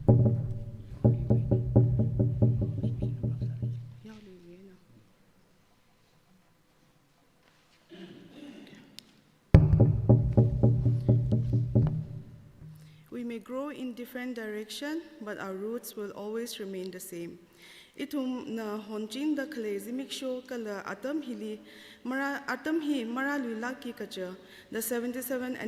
We may grow in different directions, but our roots will always remain the same. Itum na honjin da kalezi miksho kala atam hi mara laki kacha the 77th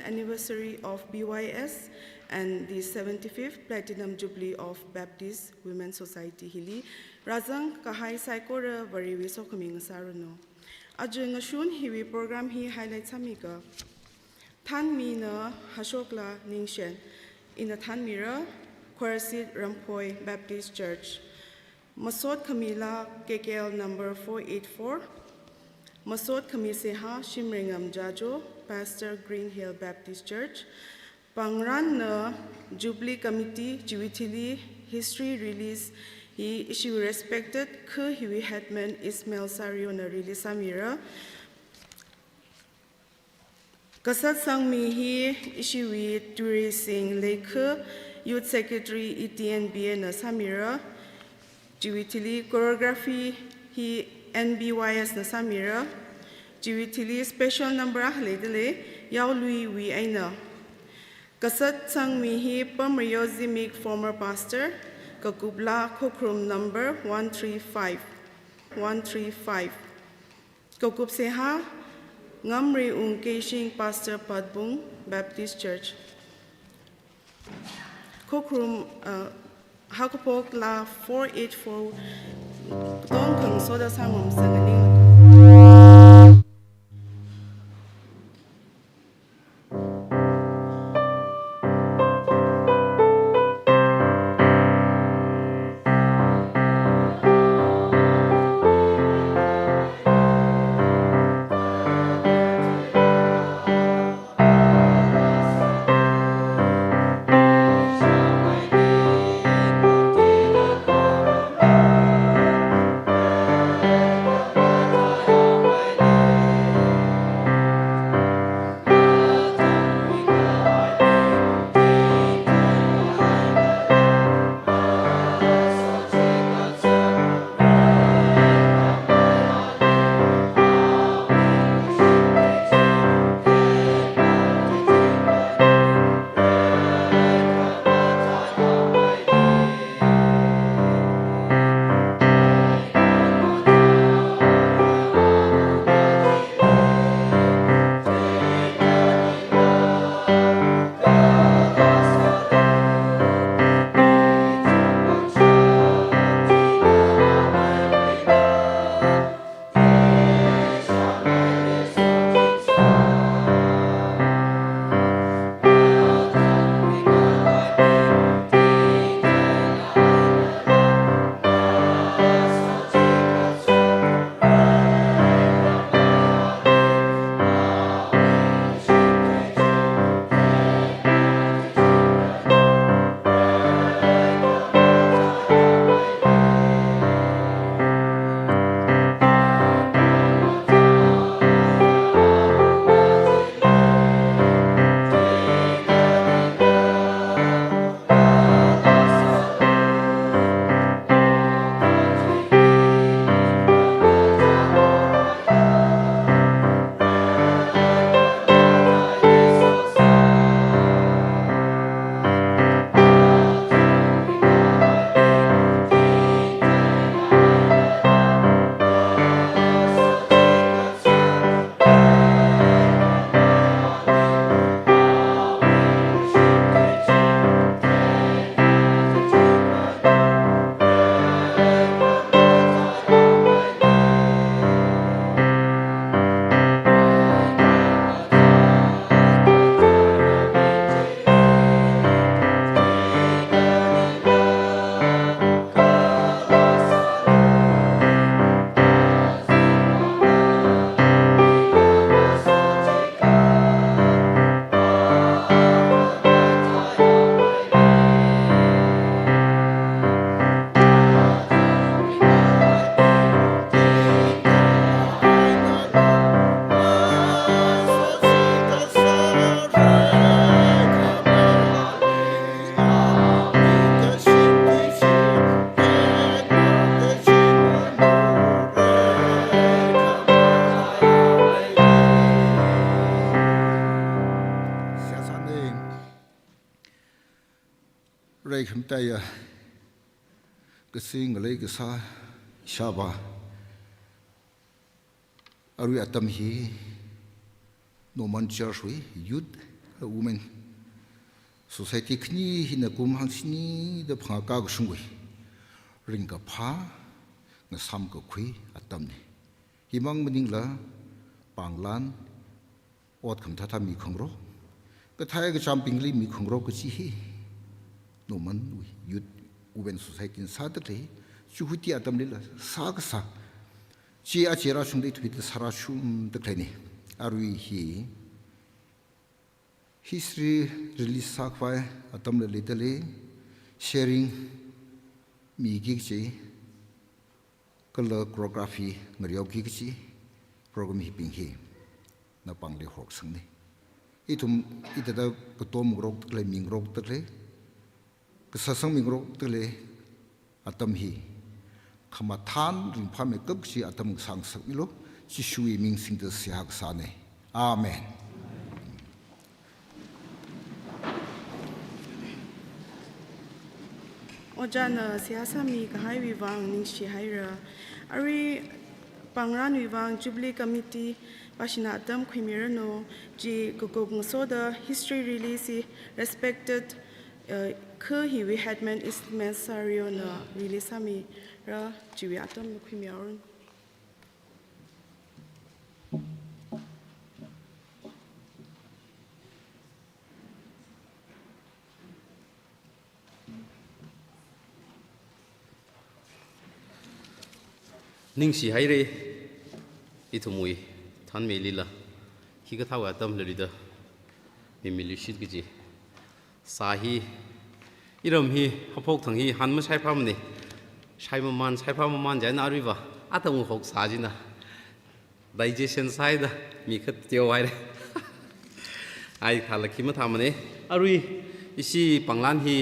anniversary of BYS and the 75th Platinum Jubilee of Baptist Women's Society hili razang kahai saikora variwi sokaming sarano. Ajung ashun hiwi program hi highlight samika. Tan Mina Hashokla Ningshen in the Tan Mira, Kwarasit Rampoy Baptist Church. Masot Kamila KKL number 484. Masot Kamiseha Shimringam Jajo, Pastor Green Hill Baptist Church. Pangran na Jubilee Committee Jiwitili History Release he issue respected Ku Hiwi Hetman Ismail Sario na release Samira. Kasat Sangmi hi ishiwi Turi Singh Lake Youth Secretary ETNBA na Samira Jiwitili Choreography hi NBYS na Samira Jiwitili Special Number Ahledele Yao Lui Wi Aina Kasat Sangmi hi Pamriyo Zimik Former Pastor Kakubla Kokrum number 135 Kakub Seha Ngamri Keishing Pastor Padbung Baptist Church. Kokrum Hakopok La 484 Dongkang Soda Sangum Sanganing. Himtaya Kasing Lake Sa Shaba Arui Atam He No Man Church Youth Women Society Kni Hinakum Hansini the Panga Shungui Ringa Pa Nasam Kui Atamni Himang Maningla Panglan Wat Kam Tata Mi Kongro cái thái cái jumping li mi không rau cái gì nó mình youth women society sa tức thế chú hụt tiệt tâm là sa cái sa chỉ ở chỉ ra xuống đây tụi sa ra xuống tức thế này arui hi history release sa khoai tâm là little sharing mi cái gì color choreography người yêu cái gì program hi ping hi nó bằng để học sinh này itum itada ketom grok tle mingrok tle kesasang mingrok tle atam hi khamathan ring phame kap si atam sang sak ilo chi shui ming sing de siak sa ne amen Ojana siasa mi kahai wivang ning shi haira ari pangran wivang Jubilee Committee Pashina Adam Kwimirano G Gugong Soda History Release respected Hiwi Headman Ismail Sario na release ami ra Jiwi Adam Kwimiron Ning si haire itumui than me lila hi ka thawa tam le da mi mi lishit gi ji sa hi iram hi hapok thang hi han ma sai pham ni sai ma man ja na ri wa atam hok sa ji na digestion sai da mi khat teo ai re ai khala ki ma tham ne arui isi panglan hi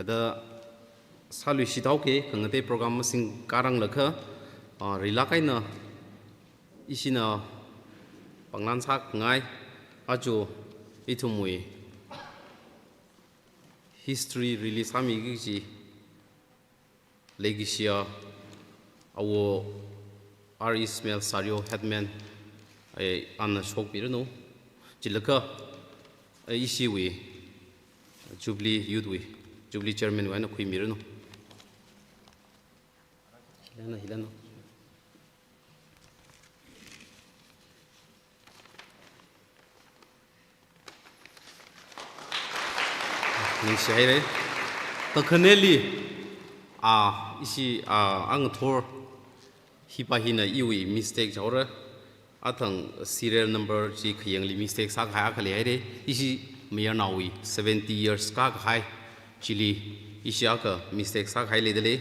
da salu si tau ke khangate program sing karang lakha rilakai na isina panglan sak ngai aju itumui history release ami gi legacia awo R Ismail Sario Headman ai anna shok birno jilaka isi we Jubilee youth we Jubilee chairman wa na khui mirno hilana ning si haire ta khaneli isi ang thor hipa hina iwi mistake jawra athang serial number ji khiyang li mistake sa kha khali haire isi miya nawi 70 years ka khai chili isi aka mistake sa khai le dele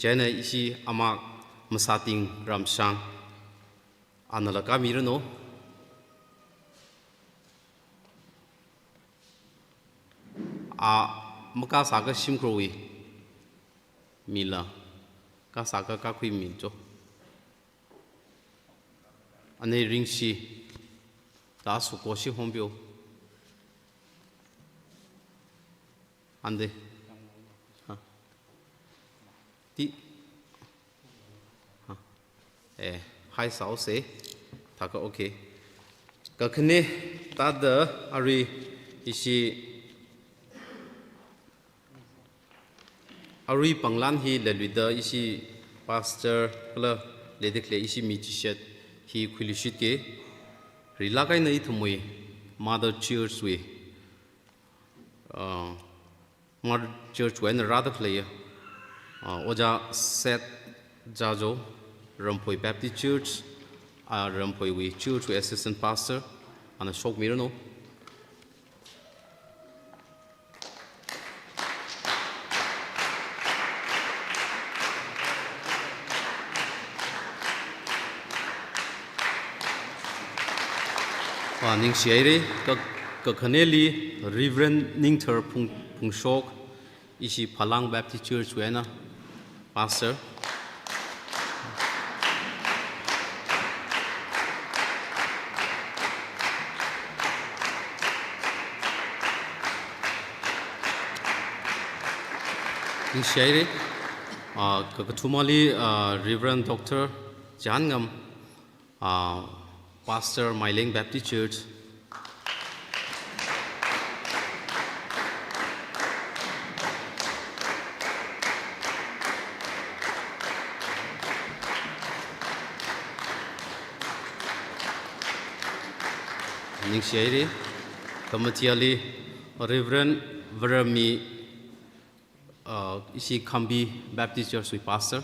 jana isi ama masating ramsang analaka mirno maka saga simkrowi mila ka saga ka khui min cho ane ringsi da su ko si hombyo ande ha ti ha hai sao se ta ka okay ka khne ta da ari isi Arui panglan hi lelwida isi pastor kala ledekle isi michishet hi khulishit ke rilakai na ithumui mother church we mother church when rather play oja set jajo Rampoi Baptist Church Rampoi we church we assistant pastor ana shok mirano ning siaire ka khaneli Reverend Ningthar Phungshok isi Phalang Baptist Church wena pastor ning si hai re ka thumali Reverend Dr. Jangam Pastor Myleng Baptist Church ning si hai re kamatiali Reverend Verami isi Khambi Baptist Church with Pastor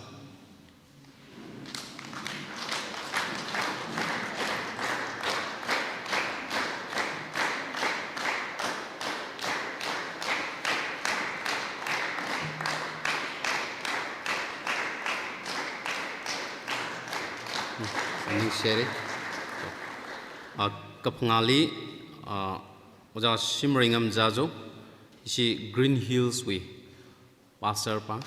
ning si hai re kapangali oja Simringam Jajo isi Green Hills we Pastor pa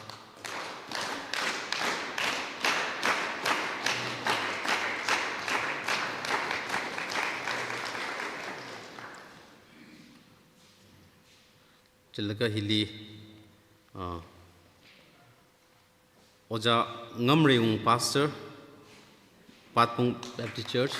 Chilaka Hili oja Ngamreung Pastor Patpung Baptist Church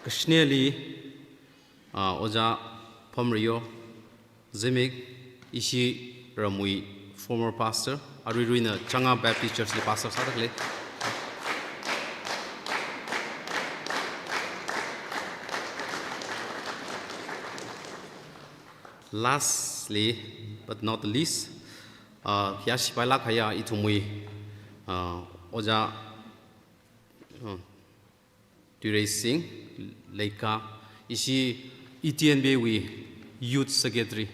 Krishneli oja Pomrio Zimik isi Ramui former pastor Aruina Changa Baptist Church le pastor sadakle lastly but not the least Yashipala Kaya itumui oja Durey Singh Leika isi ETNB we youth secretary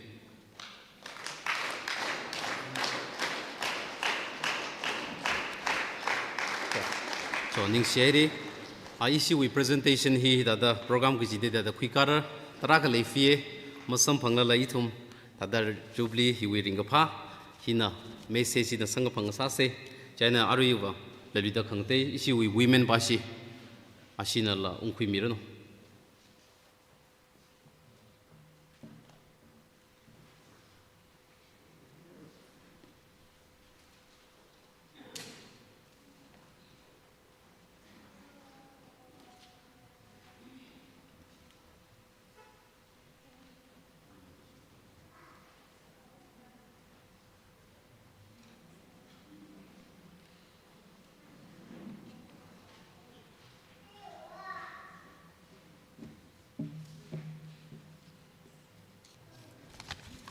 so ning share isi we presentation hi da program ki jide da khikar tara ka leifie masam phangla lai thum da jubilee hi we ringa pha hina message da sang phang sa se china aruiwa lalida khangte isi we women bashi Ashina la unkui mirano.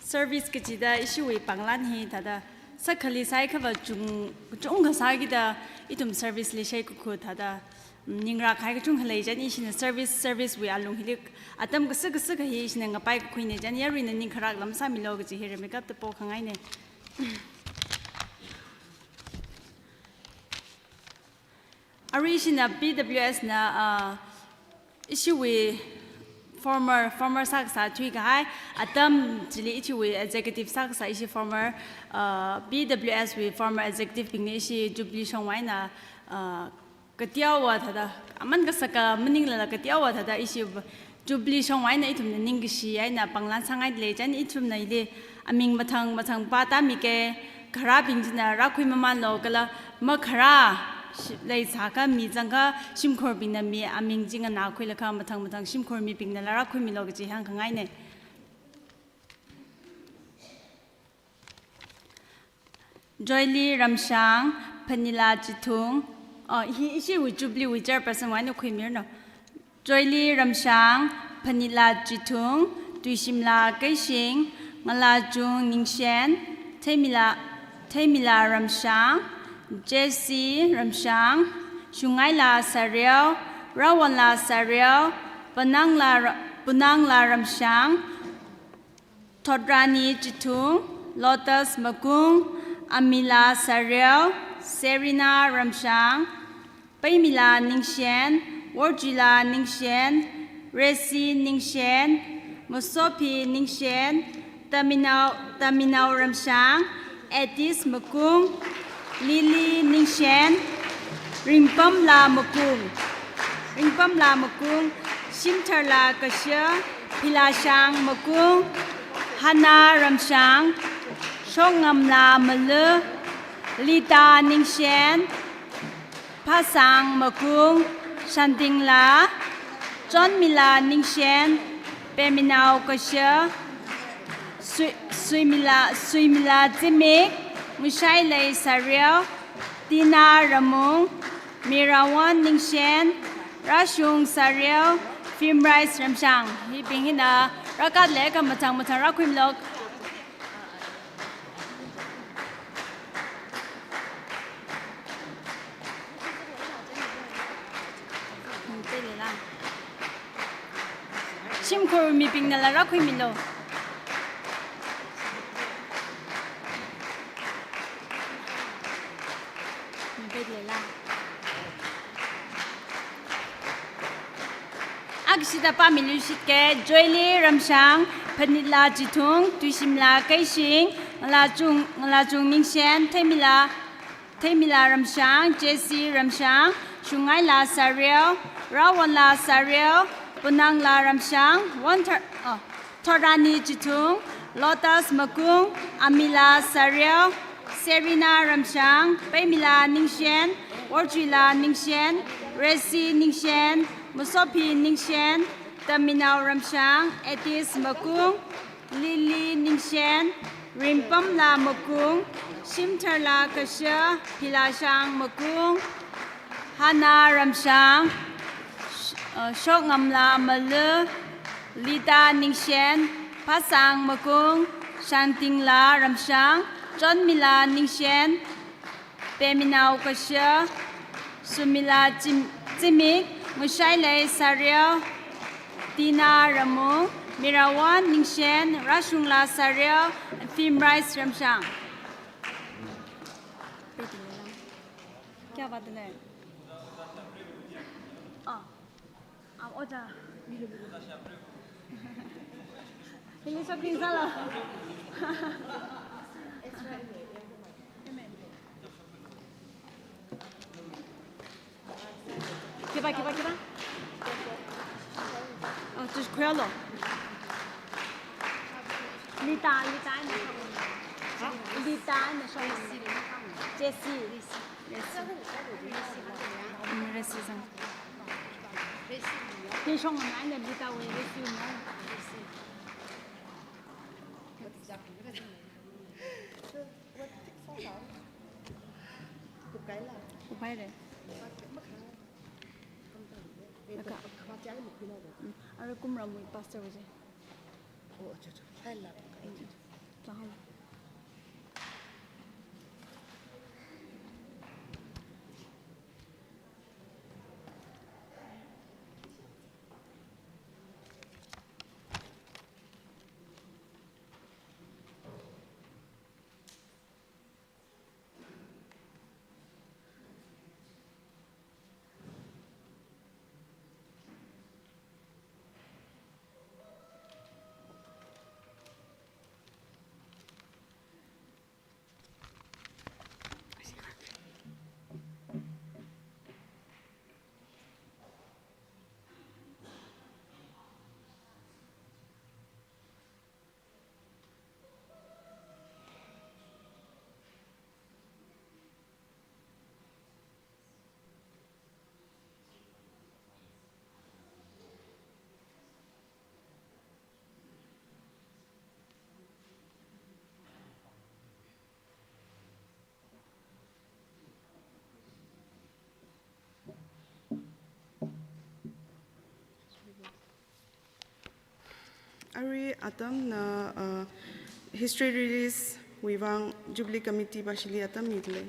Service ke jida issue we panglan hi tada sakhali sai khaba chung ka sa gi da itum service le shai ku khu tada ningra khai ka chung halai jan ishin service we alung hilik atam ka sa hi ishin nga pai ku ne jan yari na ning kharak lam sa mi log ji here makeup te po khangai ne Arishin na BWS na issue we former saksa thui ga atam jili ichi we executive saksa ishi former BWS we former executive ping ishi jubilee shongwai na katiawa thada aman ga saka maning la katiawa thada ishi jubilee shongwai na itum ning gi ai na panglan sangai le jan itum na ile aming mathang pa ta mi ke khara bing jina rakhui maman lo kala ma khara Lay Saka, Mizanga, Shimkor Bina me, Aming Jing and Aquilaka, Matang, Shimkor me being the Larakumi Logi Hang Kangaine. Joyli Ramshang, Panila Jitung, she would jubilee with Chairperson Wino Quimirno. Joyli Ramshang, Panila Jitung, Duishimla Gaishing, Malajung Ningshen, Tamila Ramshang. Jesse Ramshang, Shungaila Sariel, Rawanla Sariel, Bunangla Ramshang, Todrani Jitung, Lotus Makung, Amila Sariel, Serena Ramshang, Paimila Ningshen, Warjila Ningshen, Resi Ningshen, Musopi Ningshen, Taminau Ramshang, Edis Makung, Lily Ningshen, Rimpam La Mukung. ริงปัมลามะกุงชิมเทอร์ลากะเชพิลาชางมะกุงฮานารำชางชงงำลามะเลลิตานิงเชนภาสังมะกุงชันติงลาจอนมิลานิงเชนเปมินาวกะเชซุยมิลาจิมิกมุชัยเลซาเรียวตีนารมุงมีราวันนิงเชนราชุงซาเรียวฟิล์มไรส์รำชังฮิปิงฮินารักกัดเล็กกับมาจังรักคุมลกชิมคูมีปิงนั่นละรักคุมมิโลอักษิตาปามิลุชิตเกจอยลีรำช้างพนิลาจิทุงตุชิมลาไกชิงลาจุงนิงเชนเทมิลารำช้างเจซีรำช้างชุงไงลาซาเรียวราวันลาซาเรียวปุนังลารำช้างวันทอรานีจิทุงลอตัสมะกุงอามิลาซาเรียวเซรีนารำช้างเปมิลานิงเชนวอร์จิลานิงเชนเรซีนิงเชนมุสพีนิงเชนตามินาวรำช้างเอติสมะกุงลิลีนิงเชนริมปัมลามะกุงชิมเทอร์ลากะเชพิลาช้างมะกุงฮานารำช้างโชคงำลามะเลลิตานิงเชนภาสังมะกุงชันติงลารำช้างจอนมิลานิงเชนเปมินาวกะเชสุมิลาจิมิกมุชัยเลซาเรียวตีนารมุงมิราวันนิงเชนราชุงลาซาเรียวฟิล์มไรส์รำชังक्या बात है अब ओजा ini shopping salah Kiba. Oh, just Quello. Lita in the shop. Lita in the shop. Jessie. Racism. He showed me and Lita will receive more. Why did? Ở cũng là một pastor rồi. Ủa trời hay là không. Ari atam na history release wivang Jubilee Committee basili atam midle.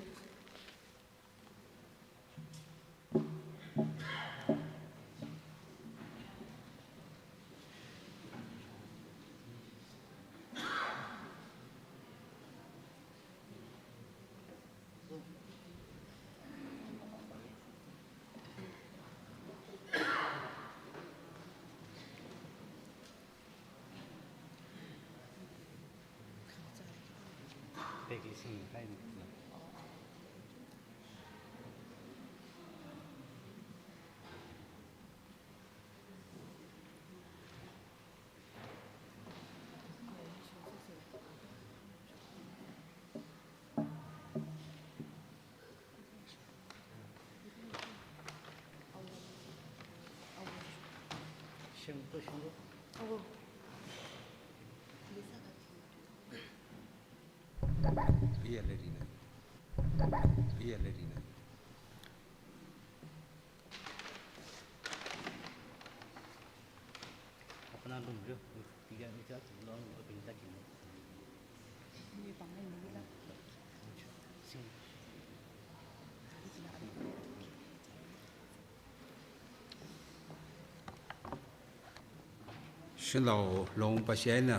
ရှင်တော်လုံးပရှဲနာ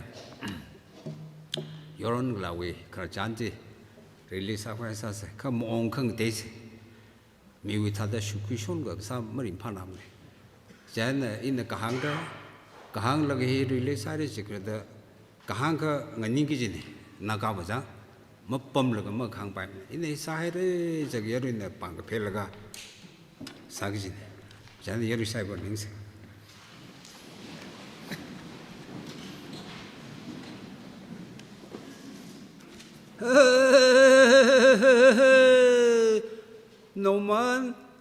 ယောရန်လာဝေခရချန်တီရီလီစာခွဲဆာစခမောင်ခန့်တေးမီဝီသာဒရှုခိရှွန်ကစာမရင်ဖာနာမလေကျန်အင်းကဟန်ကဟန်လကဟီရီလီစာရစီကရဒကဟန်ကငနင်းကကြီးနာကပါဇာမပမ်လကမခန်းပိုင်အင်းစာဟရဲဇဂရင်းနပန်ကဖဲလကစာကကြီးကျန်ရရီဆိုင်ဘနင်းစနိုမန်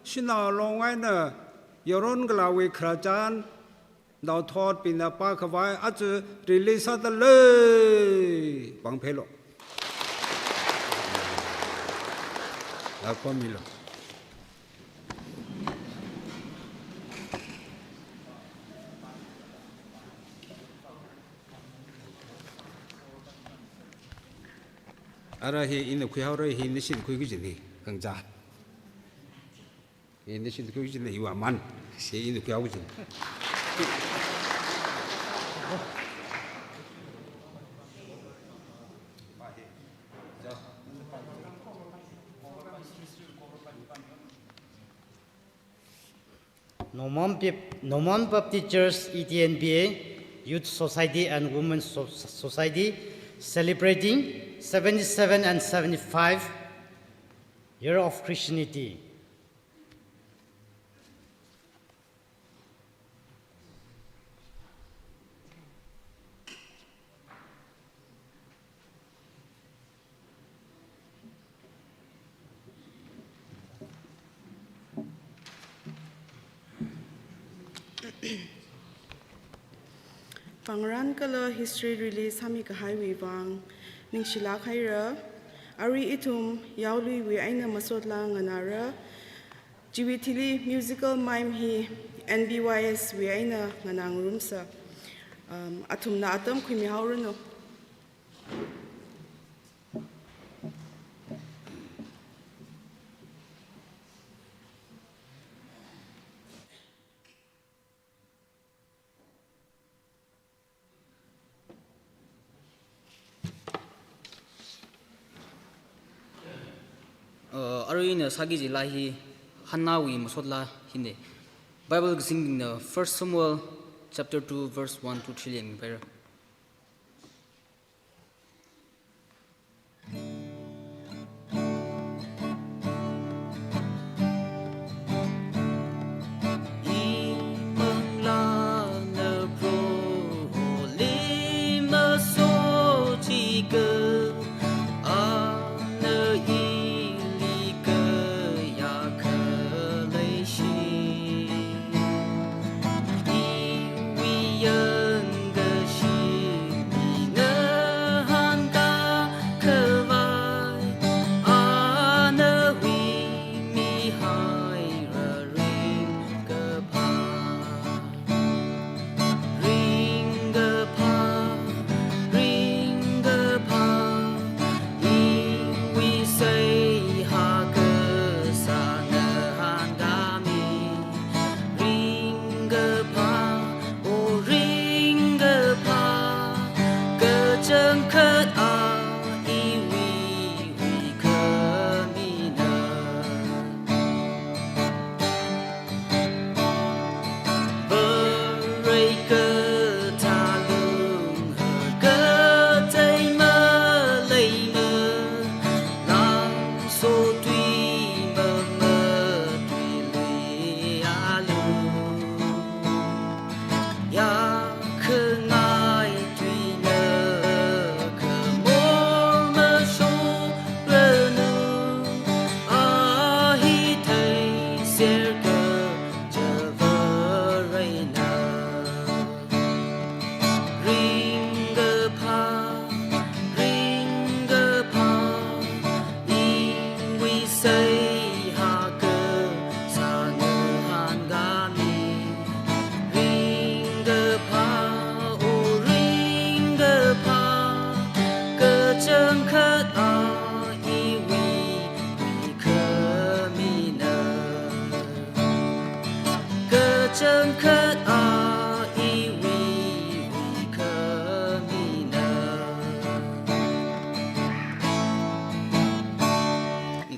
ရှင်နာလောငိုင်းနာယရွန်ဂလာဝေခရာချန်နောက်ထော့ပိနာပါခဝိုင်အချရီလီဆာတလေပန်ဖဲလောလာပမီလောအရာဟိအင်းခွေဟောရဟိနိရှိခွေကကြီးနေကန်ကြအင်းနိရှိခွေကကြီးနေယူအမန်ရှေးအင်းခွေဟောကြီးNoman Baptist Church ETNBA Youth Society and Women's Society celebrating 77 and 75 year of Christianity. Pangran kala history release hami ka highway bang ning shila khaira ari itum yaului we aina masot lang nganara GVTV musical mime hi NBYS we aina nganang roomsa atum na atam khumi hauruno Aruina Sagiji Lahi Hanawi Masotla Hinde. Bible singing the 1 Samuel chapter 2 verse 1 to 3 and prayer. Yên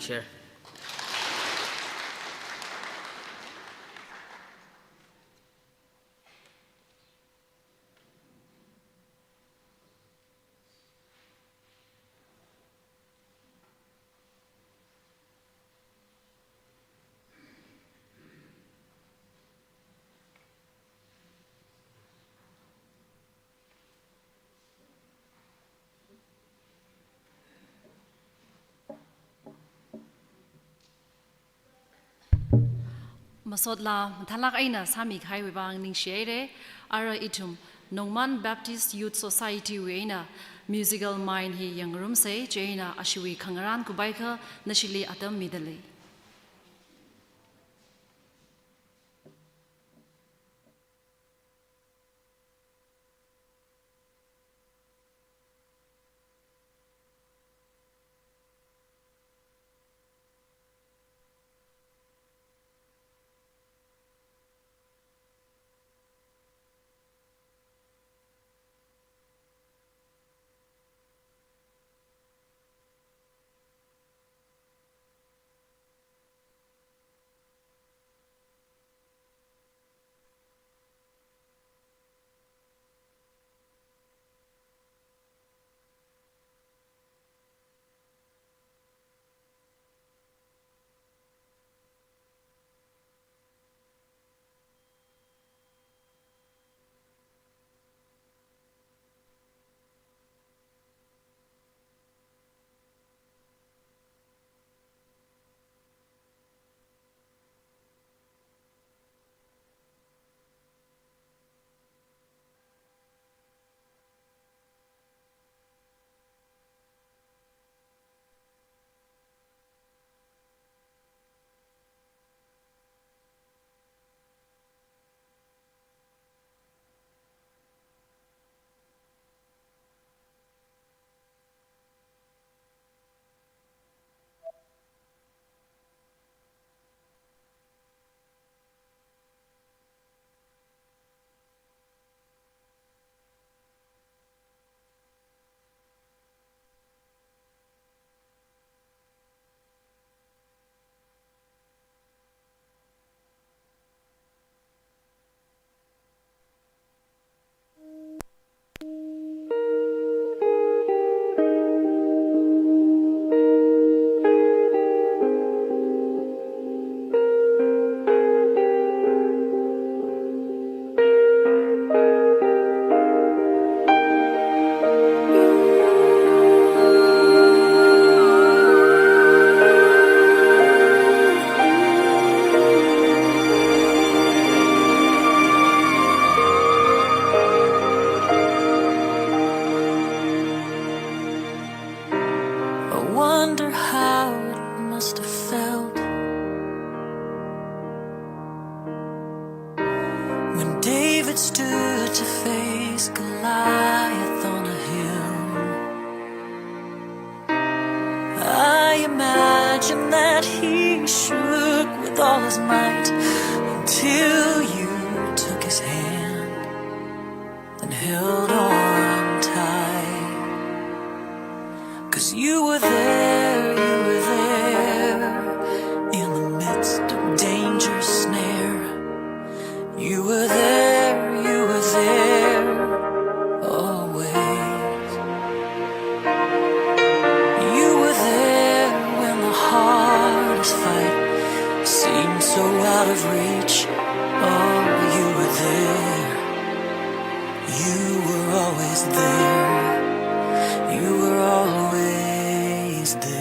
share. Masodla mathalak aina sami khai webang ning share ara itum Nongman Baptist Youth Society weina musical mind hi yang room say jaina ashwi khangaran kubaika nashili atam midale. David stood to face Goliath on a hill. I imagine that he shook with all his might until you took his hand and held on tight. 'Cause you were there in the midst of danger's snare. You were there always. You were there when the hardest fight seemed so out of reach. Oh, you were there. You were always there. You were always there.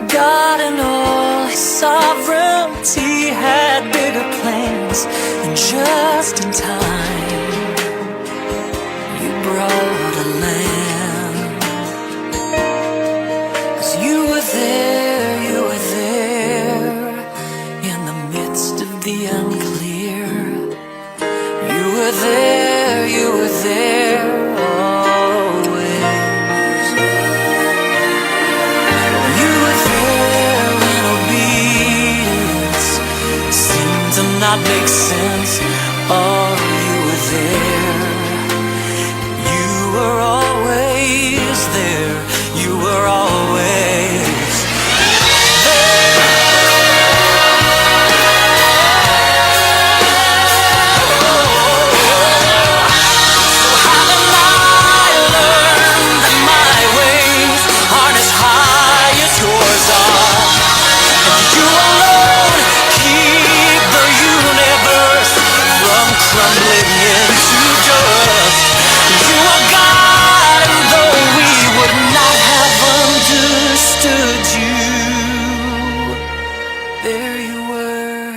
God in all his sovereignty had bigger plans, and just in time you brought a lamb. 'Cause you were there makes sense. Oh, you were there. You were always there. You were always crumbling into dust. You are God, and though we would not have understood you, there you were,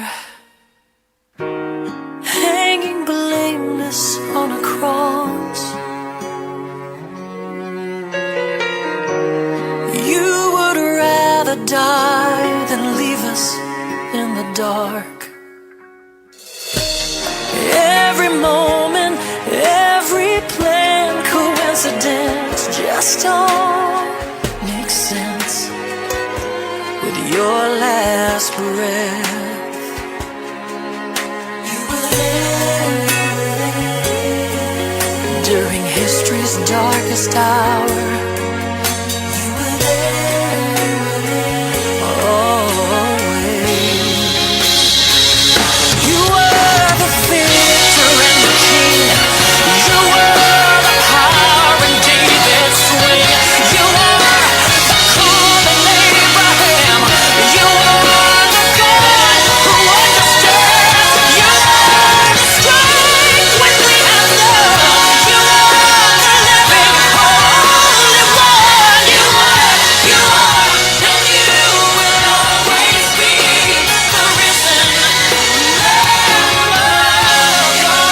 hanging blameless on a cross. You would rather die than leave us in the dark. Every moment, every plan, coincidence, just all makes sense with your last breath. You were there during history's darkest hour. You were there always. You were the victor and the king. You were the power in David's swing. You were the calm in Abraham. You were the God who understands. You were the strength when we have none. You are the living Holy One. You are, and you will always be the risen Lamb of God. Oh, yeah.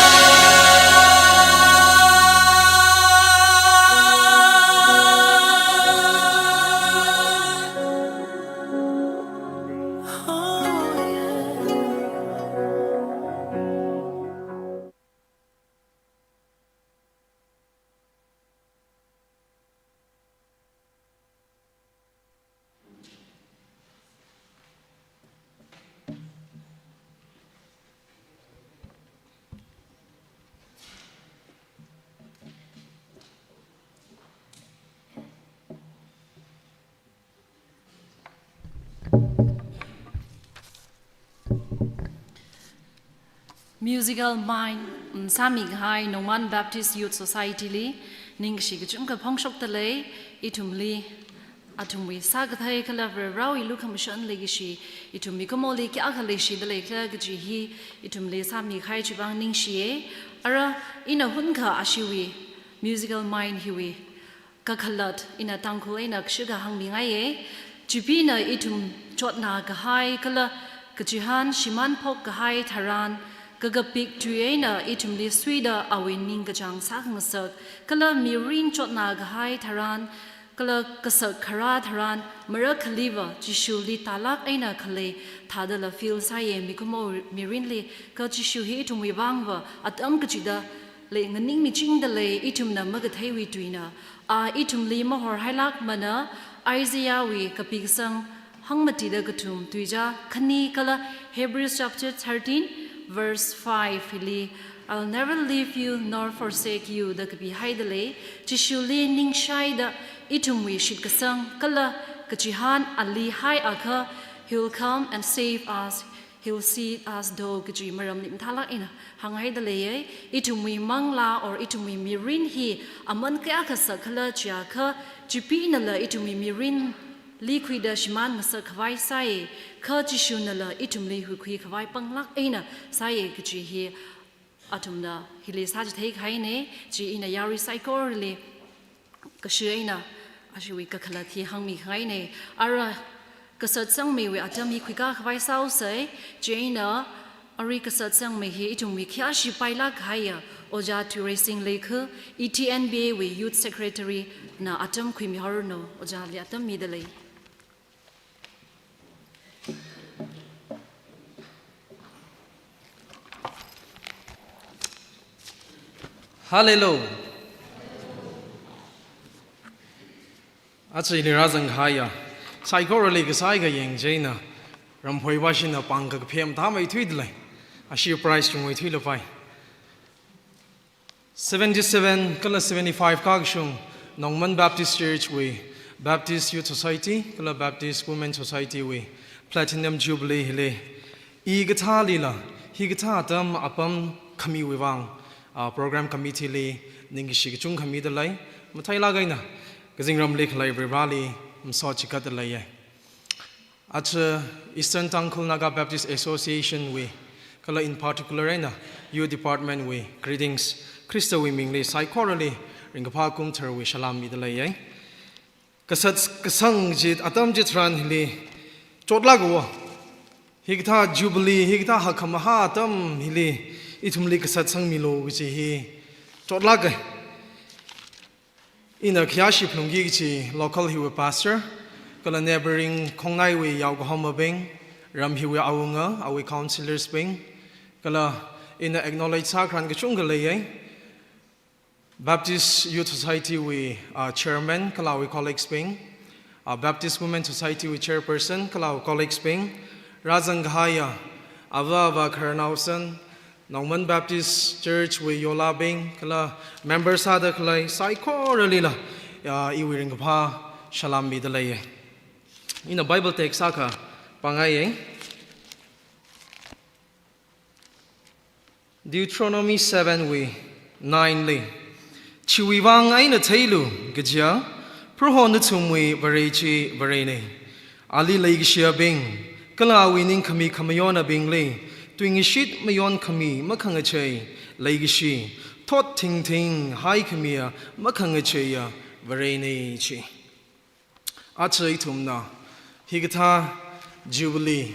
Musical Mind Sami Ghai Noman Baptist Youth Society li ning shi gchum ka phongshok tale itumli atumwi sagathai kala rawi lukhamishan legishi itumi komoli ki akhale shi dale kla gji hi itumli Sami Ghai chibang ning shi ara ina hunkha ashiwi Musical Mind hiwi ka khalat ina tangkhu ina kshuga hangmi ngai jupina itum chotna ghai kala gjihan shiman phok ghai tharan Gagapik Tuena itumli swida awin gajang sakmasak kala mirin chotna gahai tharan kala kasak khara tharan marak khaliva jishuli talak aina khale thadala fil saye mikumo mirinli ka jishuhi itumwi bangwa atam kachida le nganing mi chingdale itumna magathaiwi tuina a itumli mahor hailak mana Isaiah wi kapik sang hangmati da gatum tuija khani kala Hebrews chapter 13 Verse 5 Hili I'll never leave you nor forsake you the kabi haidale chishuli ning shaida itumwi shikasang kala kachihan ali hai akha he'll come and save us he'll see us do kaji maram nim thalak ina hang haidale ye itumwi mangla or itumwi mirin hi aman ka akha kala chia kha jipina la itumwi mirin liquida shiman ngasa khwai sai kha chishunala itumli hukhi khwai panglak aina sai gji hi atumna hile saj thei khai ne ji ina yari psychorally kashi aina ashiwi ka khala thi hangmi khai ne ara kasat sang me we atami khika khwai sau sai jina ari kasat sang me hi itumwi khya shi paila khaya oja to racing lekha ETNBA we youth secretary na atam khimi harno oja li atam midalai Hallelujah. Actually, Razang Haya, psychorally, Gasaiga Yang Jana, Rampoi Washina Panga Piam Tama Tweedley, ashi price chung wei thui lo pai 77 kala 75 kag shung Nongman Baptist Church we Baptist Youth Society kala Baptist Women Society we Platinum Jubilee hele I gatha lila hi gatha tam apam khami we wang program committee le ning shi chung khami da lai mathai la gaina gazing ram lek lai rally so chikat da lai at Eastern Tangkhul Naga Baptist Association we kala in particular na youth department we greetings Christo we ming le psychorally ringapa kum thar we salam mi da lai kasat kasang jit atam jit ran hili chotla go higtha jubilee higtha hakamaha atam hili itumli kasat sang milo gi hi chotla ga in a kyashi plungi gi local hiwe pastor kala neighboring khongnai we yaw go homa beng ram hiwe awunga awi councillors beng kala in a acknowledge sakran gi chung ga lai Baptist Youth Society we chairman Kalawi colleagues Ping, Baptist Women Society we chairperson Kalawi colleagues Ping, Razang Ghaya, Ava Karnausan, Nongman Baptist Church we Yola Bing, Kala members ada Kalai Saiko Relila, Iwiring Pa Shalom Bidalaye. In the Bible text Saka Pangaye Deuteronomy 7 we 9 li. Chiwang ay na taylu, gadya, prohon na tumwi barechi barene. Ali lay gisya bing, kalawinin kami kamayona bing lay, tuwing ishit mayon kami makangachay, lay gishi, tot ting ting, hay kamiya, makangachaya, barene chi. Atsa itum na, higata Jubilee,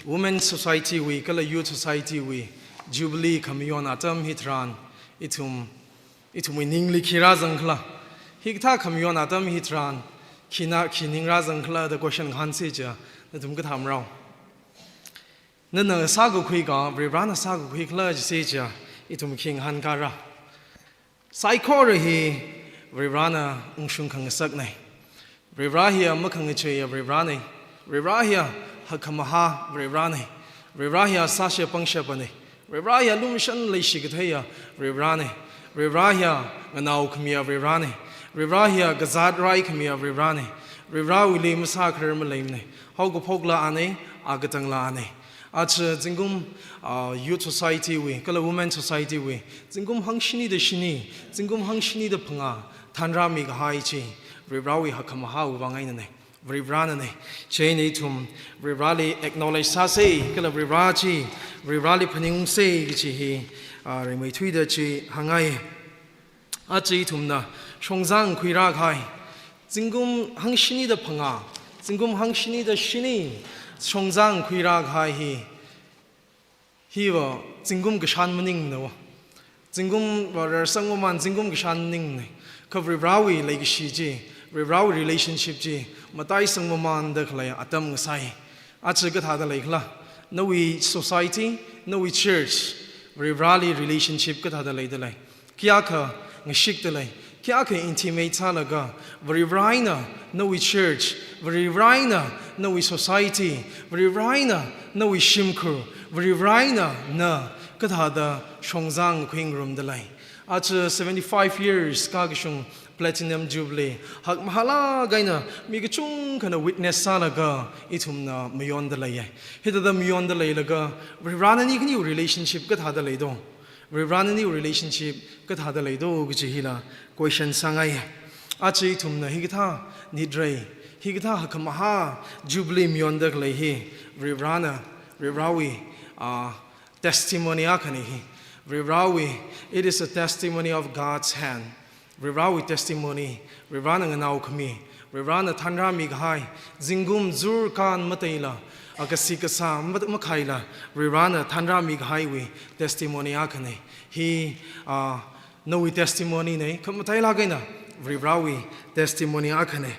Women's Society we, kala Youth Society we, Jubilee kamayon atam hitran, itum we ningli kira zangkla higtha kamyon atam hitran kina kiningra zangkla the question hanse ja natum ka thamrao nana sagu khui ga brana sagu khui kla je ja itum king han kara saikor hi brana ungshung khang sak nai brahia makhang che ya brane brahia hakamaha brane brahia sasya pangsha bane brahia lumshan leishi gthaya brane Rivrahia Ganau Kamia Rivrani, Rivrahia Gazad Rai Kamia Rivrani, Rivrawi Massacre Malamne, Hogo Pogla Ane, Agatangla Ane. At Zingum Youth Society we, Kala Women Society we, Zingum Hangshini the Shini, Zingum Hangshini the Panga, Tandra Mig Haichi, Rivrawi Hakamaha Wangaine, Rivranane, Chain Etum, Rivrali acknowledge Sase, Kala Rivrachi, Rivrali Paning Se Gichi. Remay Twitter chi hangai achi tumna shongzang kuira khai zingum hangshini da phanga zingum hangshini da shini shongzang kuira khai hi wa zingum gishan maning no zingum war sangoman zingum gishan ning ne kavri rawi like shi ji rawi relationship ji matai sangmoman da khlaya atam ngasai achi ga tha da laikla no we society no we church Rally relationship ka thada lay dalay kya ka ngashik dalay kya ka intimate talaga varivraina no we church varivraina no we society varivraina no we shimkur varivraina na ka thada shongzang khing rum dalay at 75 years ka gishung Platinum Jubilee hak mahala gaina mi gachung kana witness salaga itumna mayon dalay hita da mayon dalay laga riranani kani relationship ka thada lay do riranani relationship ka thada lay do gchihila question sangai achi itumna higitha nidrai higitha hak maha Jubilee mayon dalay hi rirana rirawi testimony akani hi rirawi it is a testimony of God's hand Rirawi testimony, Rirana Ganau Kami, Rirana Tandra Mighai, Zingum Zur Khan Mataila, Akasikasa Makaila, Rirana Tandra Mighai, testimony Akane. He no testimony ne, Kamataila Gana, Rirawi testimony Akane.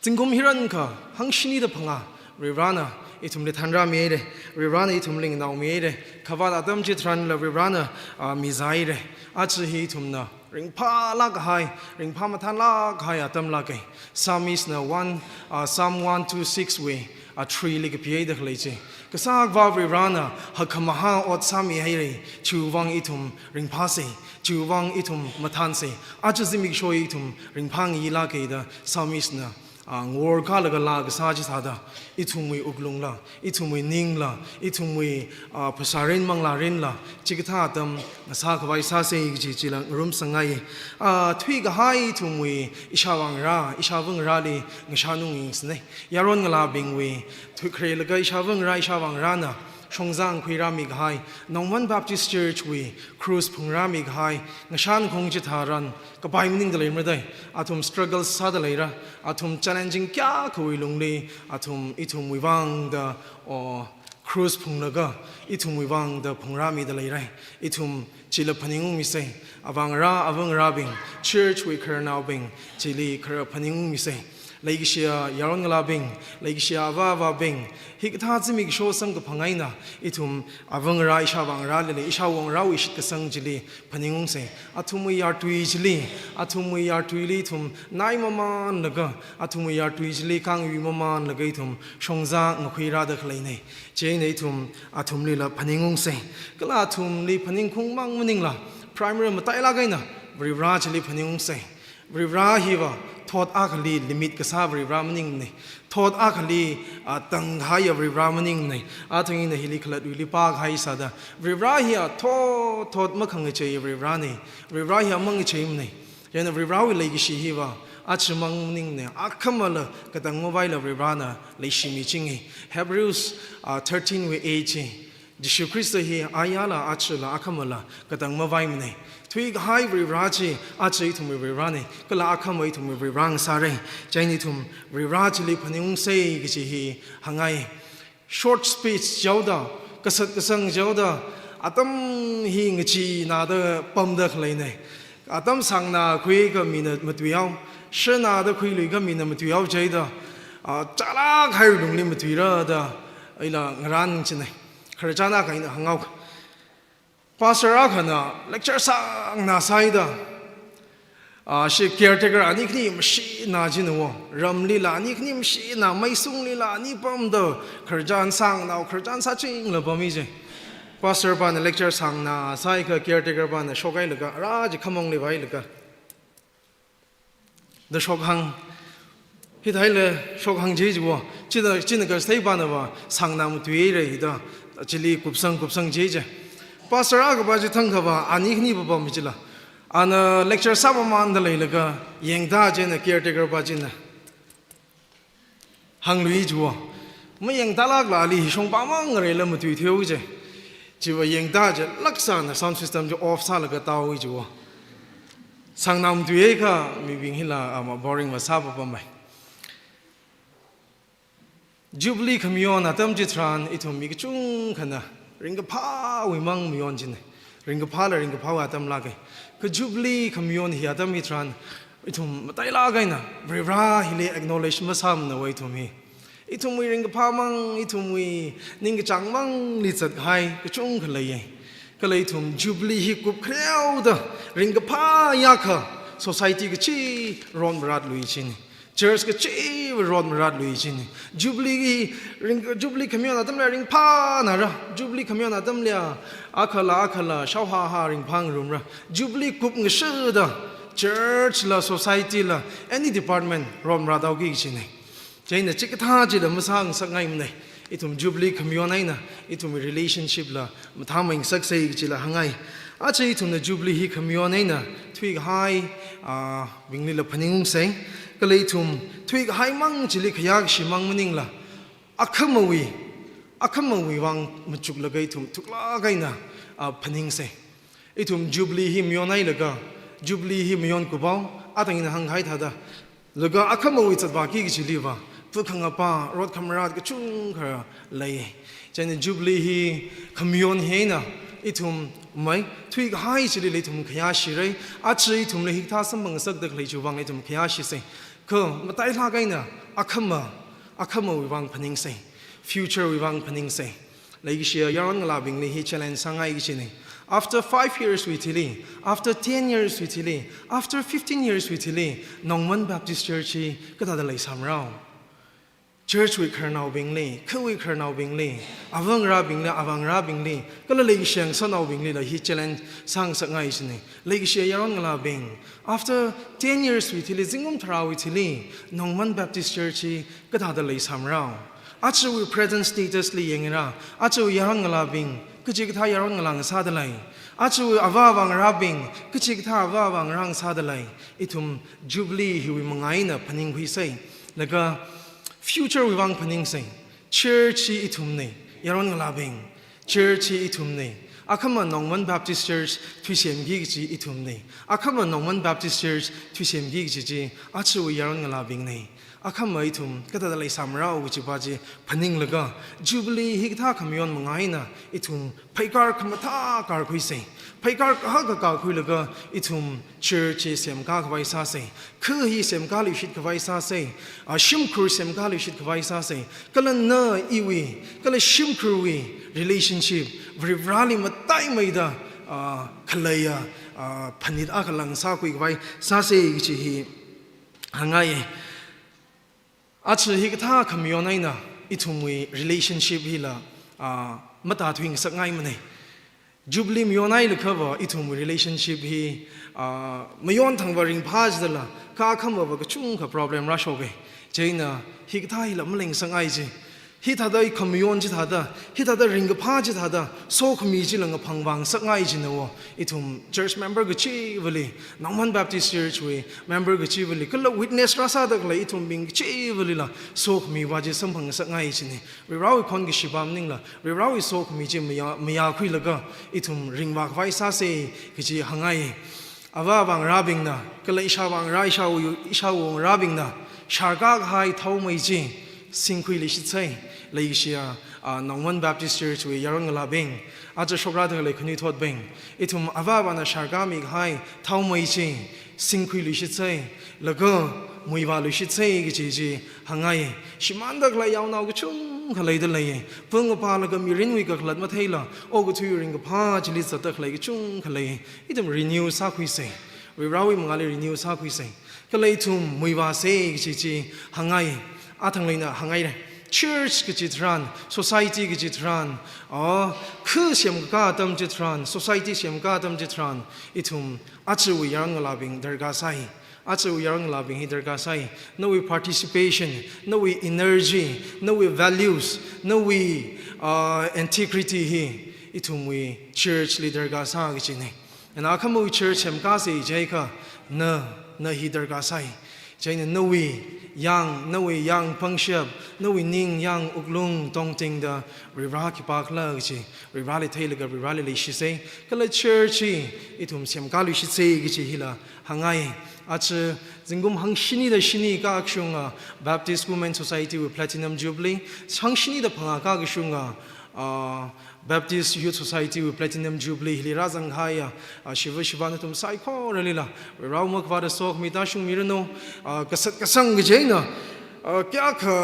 Zingum Hiranka, Hangshini the Panga, Rirana. Itum le Tandra Mede, Rirana itumling now mede, Kavada Damjitran la Rirana Mizaire, Achi Tumna. Ring pa lag high, ring pa matan lag high atam lagay. Psalm is na Psalm 126 way. tree like pie de khleche ka sak va rana hakamaha ot sami haire chuwang itum ringphase chuwang itum mathanse ajazimik shoi itum ringphang yila ke da samisna ngor ka laga la ga sa ji sada itumui uglungla itumui ningla itumui pasarin mangla rinla chigtha tam sa khwai sa se ji chilang rum sangai thui ga hai itumui ishawang ra li ngashanung isne yaron ngala bingwi thui khre laga ishawang ra na Shongzang Kuirami Ghai, Nongman Baptist Church we, Cruz Pungrami Ghai, Nashan Kongchitaran, Kapai Mining the Limrade, Atum struggles Sadalera, Atum challenging Kya Kuilungli, Atum Itum Wivang the or Cruz Pungnaga, Itum Wivang the Pungrami the Lere, Itum Chila Paningung Mise, Avang Rabing, Church we Kernau Bing, Chili Kera Paningung Mise. Legia Yaron Labing, Legia Vava Bing, Hikatazimik show some Pangaina, Itum Avangara Ishavang Rally, Ishawang Rawish Kasang Jili, Paningungse, Atumui are to easily, Atumui are to elitum, Naimaman Naga, Atumui are to easily Kang Maman Nagatum, Shongza Nokuira the Klane, Jane Atum, Atumlila Paningungse, Galatum Li Paningkung Mang Maningla, Primary Matailagaina, Vrivra Paningungse, Vrivra Hiva. Thought akali limit kasavri ramaning ne thought akali tanghaya ramaning ne athing the hiliklat wilipak hai sada rivrahia thought makhang che rivrani rivrahia mang cheim ne yana rivrawi legishi hiva achmang ning ne akhamala katang mobile rivrana leishimi chingi Hebrews 13:18 Jishu Christ hi ayala achla akhamala katang mobile ne Twig high rirachi, achi to me rirani, Kalakam to me rirang sare, Janitum, rirachili panung say, Gichi, Hangai. Short speech, Joda, Kasat Kasang Joda, Atam hingachi, nada pumda lane. Atam sang na quiga minute matuiao, Shana the quiga mina matuiao jada, Chalak hiring limatuira, the Ila Ran Chine, Karjana kind of hang out. Pastor Akana, lecture sang na saida. She caretaker anikni machine na jinwo. Ramlila anikni machine na maisung lila ni pamdo. Kerjan sang na kerjan saching la pamije. Pastor pan lecture sang na saika caretaker pan shokai laga raj kamong livai laga. The shokhang hitaile shokhang jejwo. China ka stay panava sang na mutuire hida. Chili kupsang jeje. Pastor Agabaji Tankava, Anikni Babamijila, and a lecture Samaman the Laylaga, Yang Dajin, a caretaker Bajina. Hang Luijua. Mayang Dalagla, Shong Bamang, Relam to Tioje. Jiva Yang Daja, Laksan, the sound system off Salaga Taoijua. Sangnam Dueka, maybe Hila, I'm a boring Masaba Bamai. Jubilee Kamion, Atam Jitran, it will make chung kana. Ringapa we mang mionjin. Ringapa atam lagay. Kajubli kamyon hi atam itran. Itum matay lagay na. Brira hili acknowledge masam na way to me. Itum we ringapa mang itum we ningachang mang litzat hai kachung kalay. Kalaytum jubli hi kup crowd. Ringapa yaka. Society kachi ron brad luichin. Church kachi rod marad luichin. Jubilee kamyon atam la ring pa nara. Jubilee kamyon atam lia akala shawha ring pang rumra. Jubilee kup ngshada. Church la society la any department rod marad awgi chine. Jaina chikatha jila masang sangay mne. Itum Jubilee kamyon ay na. Itum relationship la matamang saksay jila hangay. Acha itum na Jubilee kamyon ay na. Twig high bingli la paningung say. Kalaitum, Twig Haimang Chili Kayak Shimang Maningla, Akamawi Wang Machuklagaitum, Tuklagaina, Paningse. Itum Jubilee him Yonailaga, Jubilee him Yon Kubao, Atang in Hang Haitada, Laga Akamawi Tabaki Chiliva, Tukangapa, Rod Kamerad Gachunga Lay, Jan Jubilee he Kamyon Hena. Itum mai Twig high chili litum kayashi re achi tum lehita samang sak the clay wang itum kayashi say ko matai lagaina akama wang paning say future wang paning say Legia yaron labing lihi challenge sangai gichini after 5 years with Tili, after 10 years with Tili, after 15 years with Tili, Nongman Baptist Church katada lay samrao church we kernau bingli khu we kernau bingli avang ra bingli kala legi sheng sanau bingli la hi challenge sang sangai sini legi she yaron ngala bing after 10 years we thili jingum thara we thili Nongman Baptist Church ka da lei samrao achu we present status li yengira achu yaron ngala bing kiji ka yaron ngala sa da lai achu awawang rabing kiji ka awawang rang sa da lai itum jubilee hi we mangai na paning hui sai laga future wang paning sing church itumni yaron ngalabing church itumni akama Nongman Baptist Church thisem gi ji itumni akama Nongman Baptist Church thisem gi ji achu yaron ngalabing nei akama itum kata dalai samrao gi baji paning laga jubilee higtha kamyon mangaina itum phaikar khamatha kar khui sei phaikar ka khui laga itum church sem ka khwai sa sei khu hi sem ka li shit khwai sa sei shim khur sem ka li shit khwai sa sei kala na iwi kala shim khur wi relationship vrali matai maida khalaya phanit akalang sa kui khwai sa sei chi hi hangai achu hi ka kamyon aina itum wi relationship hi la mata thwing sangai mane Jubilee mionai lekhawa itum relationship hi mayon thangwa ring phaj dala ka khama ba chung kha problem ra shoge jaina hi ka thai lam leng sangai ji hi thada I kamyon ji thada hi thada ring phaj thada so khmi ji lang phangwang sangai ji no itum church member ga chi vali Nongman Baptist Church we member ga chi vali kala witness rasa dak la itum bing chi vali la so khmi wa ji samphang sangai ji ni we rawi khon gi shibam ning la we rawi so khmi ji maya khui laga itum ring wa vai sa se gi ji hangai awa bang rabing na kala isha bang ra isha wong rabing na sharga hai thau mai ji singkhui li shi chai lai shia Nongman Baptist Church we yaron ngala beng aja shokra de le khni thot beng itum awa bana sharga mi hai thau mai ji singkhui li shi chai laga muiwa li shi chai gi ji hangai shimandak la yaw naw gi chung khalai de lai pung pa la ga mi rin wi ga khlat ma thei la o gu thu ring ga pha ji li sa tak lai gi chung khalai itum renew sa khui sei we rawi mangali renew sa khui sei kalai tum muiwa sei gi ji hangai athang leina hangai re church ki chitran society ki chitran khu sem ka tam chitran society sem ka tam chitran itum achu yang labing darga sai achu yang labing hi darga sai no we participation no we energy no we values no we integrity hi itum we church leader ga sa gi chine and akamu church sem ka se jaika na hi darga sai jaina no we yang pangshap no we ning yang uklung tong ting da rira ki pak la chi rira le thai la ga rira le shi se kala church itum sem ka lu shi se gi chi hila hangai ach jingum hang shini da shini ka akshunga Baptist Women Society with Platinum Jubilee hang shini da phanga ka gi shunga Baptist Youth Society with Platinum Jubilee hili razang haya shiva na tum sai kho relila raw mak va da sok mi ta shung mi no kasat kasang ge na kya kha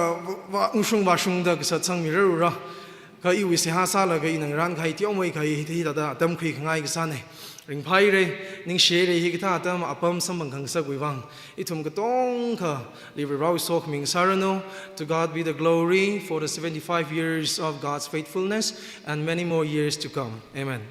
wa ushung ba shung da kasat sang mi ra ka I wi se ha sa la ge nang ran khai tiao mai khai hi da tam khui khangai ge sa ne ring phai re ning she re hi ge tha tam apam sam bang khang sa gui wang itum ga tong kha li raw sok ming sarano to God be the glory for the 75 years of God's faithfulness and many more years to come. Amen.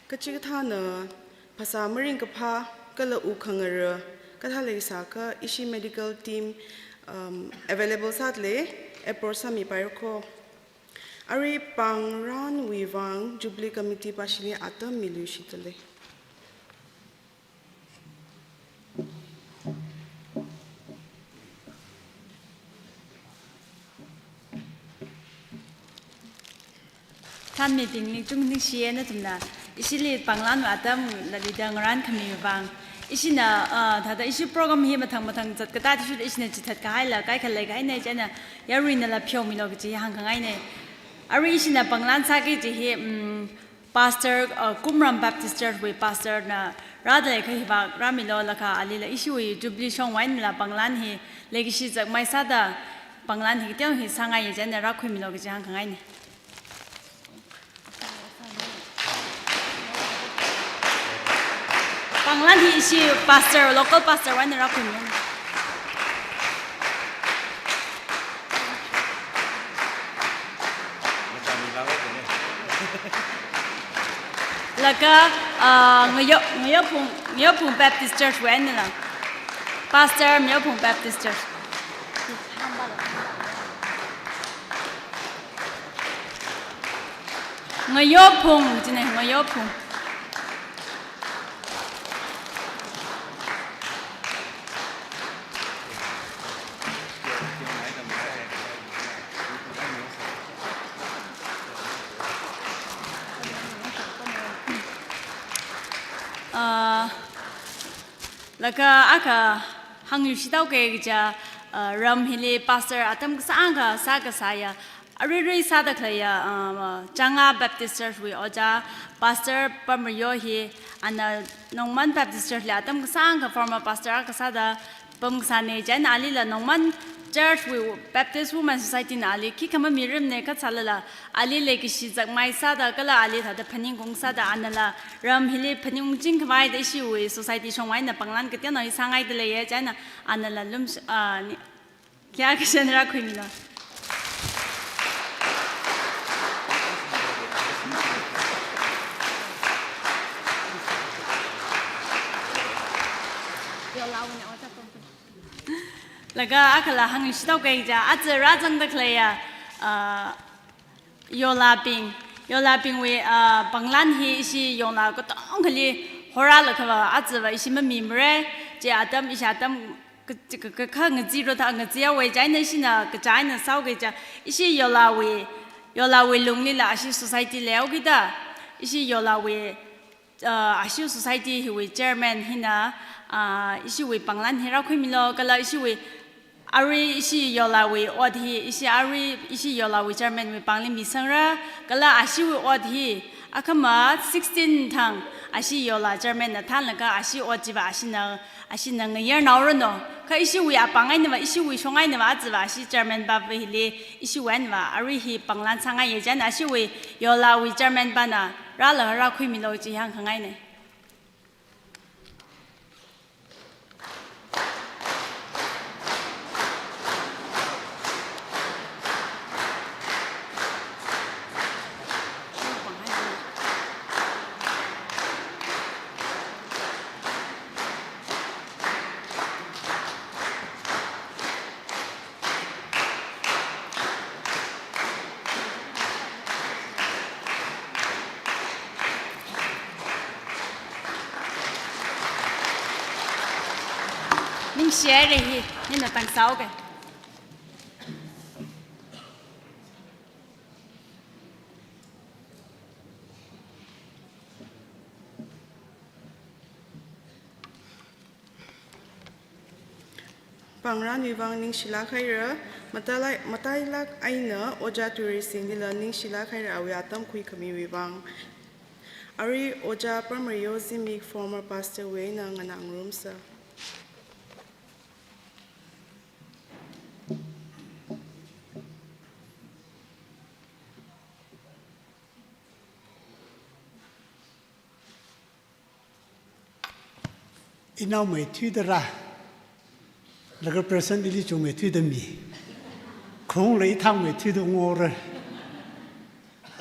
Kachik thana phasa maring ka pha kala u khangar ka tha le sa ka ishi medical team available sat le approach sami par ko ari pangran wiwang Jubilee committee pasili atam milu shitale Than meeting ni chung ni shie na tumna isili panglan atam la lidang ran khami bang isina thada isi program hi mathang chat ka ta chu isina chithat ka haila kai khalai kai nei chana yarina la phyo mi lo gi hang khangai ne ari isina panglan sa gi ji hi pastor Kumram Baptist Church we pastor na rather kai ba ramilo laka ali la issue jubilee song wine la panglan hi legacy jak mai sada panglan hi tiang hi sangai ye jan ra khoi milo ge jang kangai ne panglan hi issue pastor local pastor wine ra khoi milo laka Ngayopung Baptist Church when na pastor Ngayopung Baptist Church Ngayopung jine Ngayopung laka aka hang yu sidau ke ja ram hili pastor atam sanga saga saya ari sada khaya changa Baptist Church we oja pastor pamrio hi ana nongman Baptist Church la atam sanga former pastor aka sada pamsane jan ali la nongman Church we Baptist Women Society na ali ki kama mirim ne ka chalala ali le ki shi jak mai sada kala ali thada phaning gong sada anala ram hili phaning jing khwai de shi we society songwai na panglan ke tena sangai de le ye jana anala lum kya ke senra khoi na laga akala hang sidau ke ja at rajang de klaya yola ping we panglan hi si yola ko tong khali hora la khawa at wa isi ma mimre je adam isatam ka khang ji ro ta ng ji we jai na sina ka jai na sau ke ja isi yola we lungli la asi society leo ki da isi yola we asi society hi we chairman hina isi we panglan hera khoi milo kala isi we Ari isi yola we odhi isi ari isi yola we chairman we pangli misangra kala asi we odhi akama 16 thang asi yola chairman na than laga asi ojiba asi na ngyar nawro no ka isi we apangai na isi we songai na ajiba asi chairman ba hile isi wan wa ari hi panglan sanga ye jan asi we yola we chairman ba na ra la ra khui mi lo ji hang khangai ne Ning share hi nên là tầng 6 kìa. Pangran vivang ning shila khaira matai lak aina oja touristing dila ning shila khaira awiatam kui kami vivang ari oja pamario zimik former pastor way na nganang room sa Inau mai thui da ra laga present ili chu mai thui da mi khong lei thang mai thui da ngor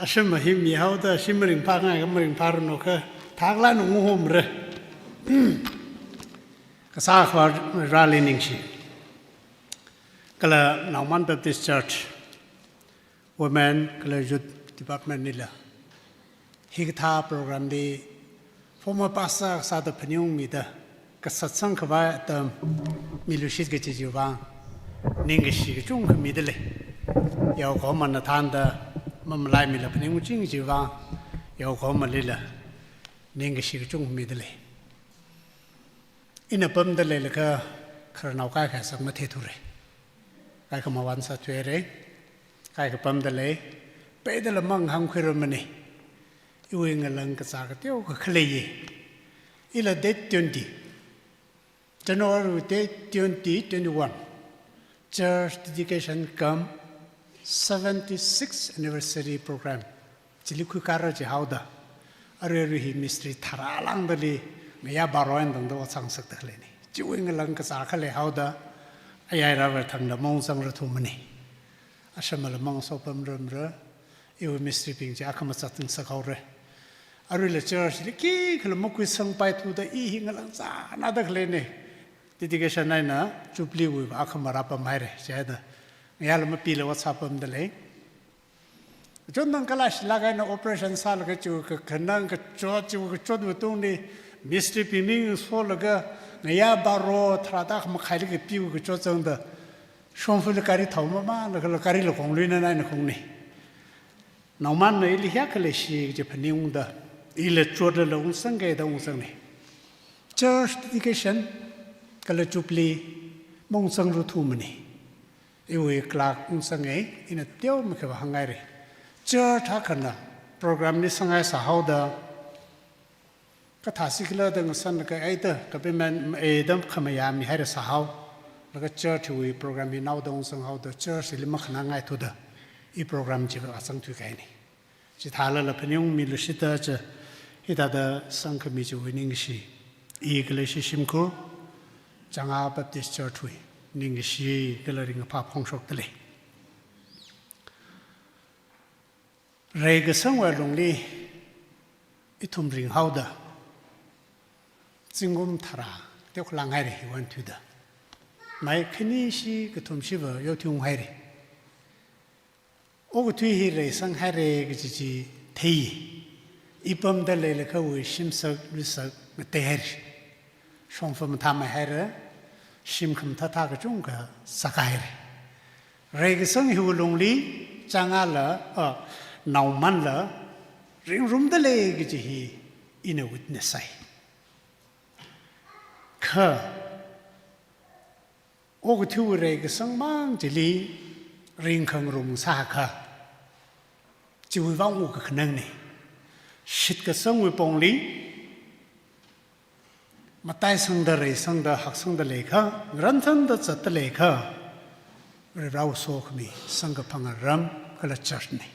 asem ma hi mi hau da simring pa ngai ga mring par no ka thak la no ngom re ka sa khwa ra lening shi kala Nauman Baptist Church women kala youth department nila hi tha program di former pastor sa da phanyung mi da ka satsang khwa tam milushit ge ji wa ning ge shi ge chung mi de le yaw ko man na than da mam lai mi la phanyung ching ji wa yaw ko ma le la ning ge shi ge chung mi de le ina pam de le la ka khar nau ka kha sak ma the thu re kai ka ma wan sa thwe re kai ka pam de le pe de la mang hang khwer ma ni Iwe ngalang kasaka teo ka khaleye. Ila date 20. January date 2021. Church dedication come 76th anniversary program. Chiliku karo je hauda. Arere hi mystery tharalang dali ngaya baroan dang do sang sak ta leni. Iwe ngalang kasaka le hauda ayai rawer thang da mong sang rathu mani. Ashamal mong sopam rumra. Iwe mystery ping ja akama satung sakaure. Arule church ki khlo mokui sang pai tu da I hingalang sa na da khlene dedication nai na chupli wi ba khamara pa maire chada yal ma pile whatsapp am dale jondang kalash lagai na operation sal ga chu ka khanang ka chu ka du tu ni mystery piming so la ga ya baro thrada kham khaili ke piu ka cho chang da shomfu le kari thawma ma la kari lo kong lu na na khong ni nauman na ili hya kale shi je phaniung da ile chodle lo sang ge da sang ni church dedication kala chupli mong sang ru thu mani iwe klak sang ge ina teo me ka hangai re church ha kana program ni sangai sa hauda ka thasi kala da san ka ai da ka be man e dam khamaya mi ha sa hau la ka church wi program ni nau dong sang hauda church li ma khana ngai thu da I program ji ba sang thu kai ni ji thala la phanyung mi lu shita cha ida da sang ka mi ju winning shi I gleshi shimko Janga Baptist Church wi ning shi galering pa phong shok tele Rei ga sang wa long li itum ring hauda jingum thara te khlang hai re wan thu da mai khini shi ka thum shi ba yo thung hai re o thu hi re sang hai re gi ji thei ipam da le ka wi shim sak ri sak te hai shong fam tham hai re shim kham tha tha ka chung ka sakai re ge sang hu long li changa la nau man la ring rum da le ge ji hi in a witness sai kha o ge thu re ge sang mang ji li ring khang rum sa kha ji wi wang u ka khnang ni shit ka sang wi pong li Matai sang da re sang da hak sang da lekha grantham da chat lekha re rau so khmi sang ka phang ram kala church ni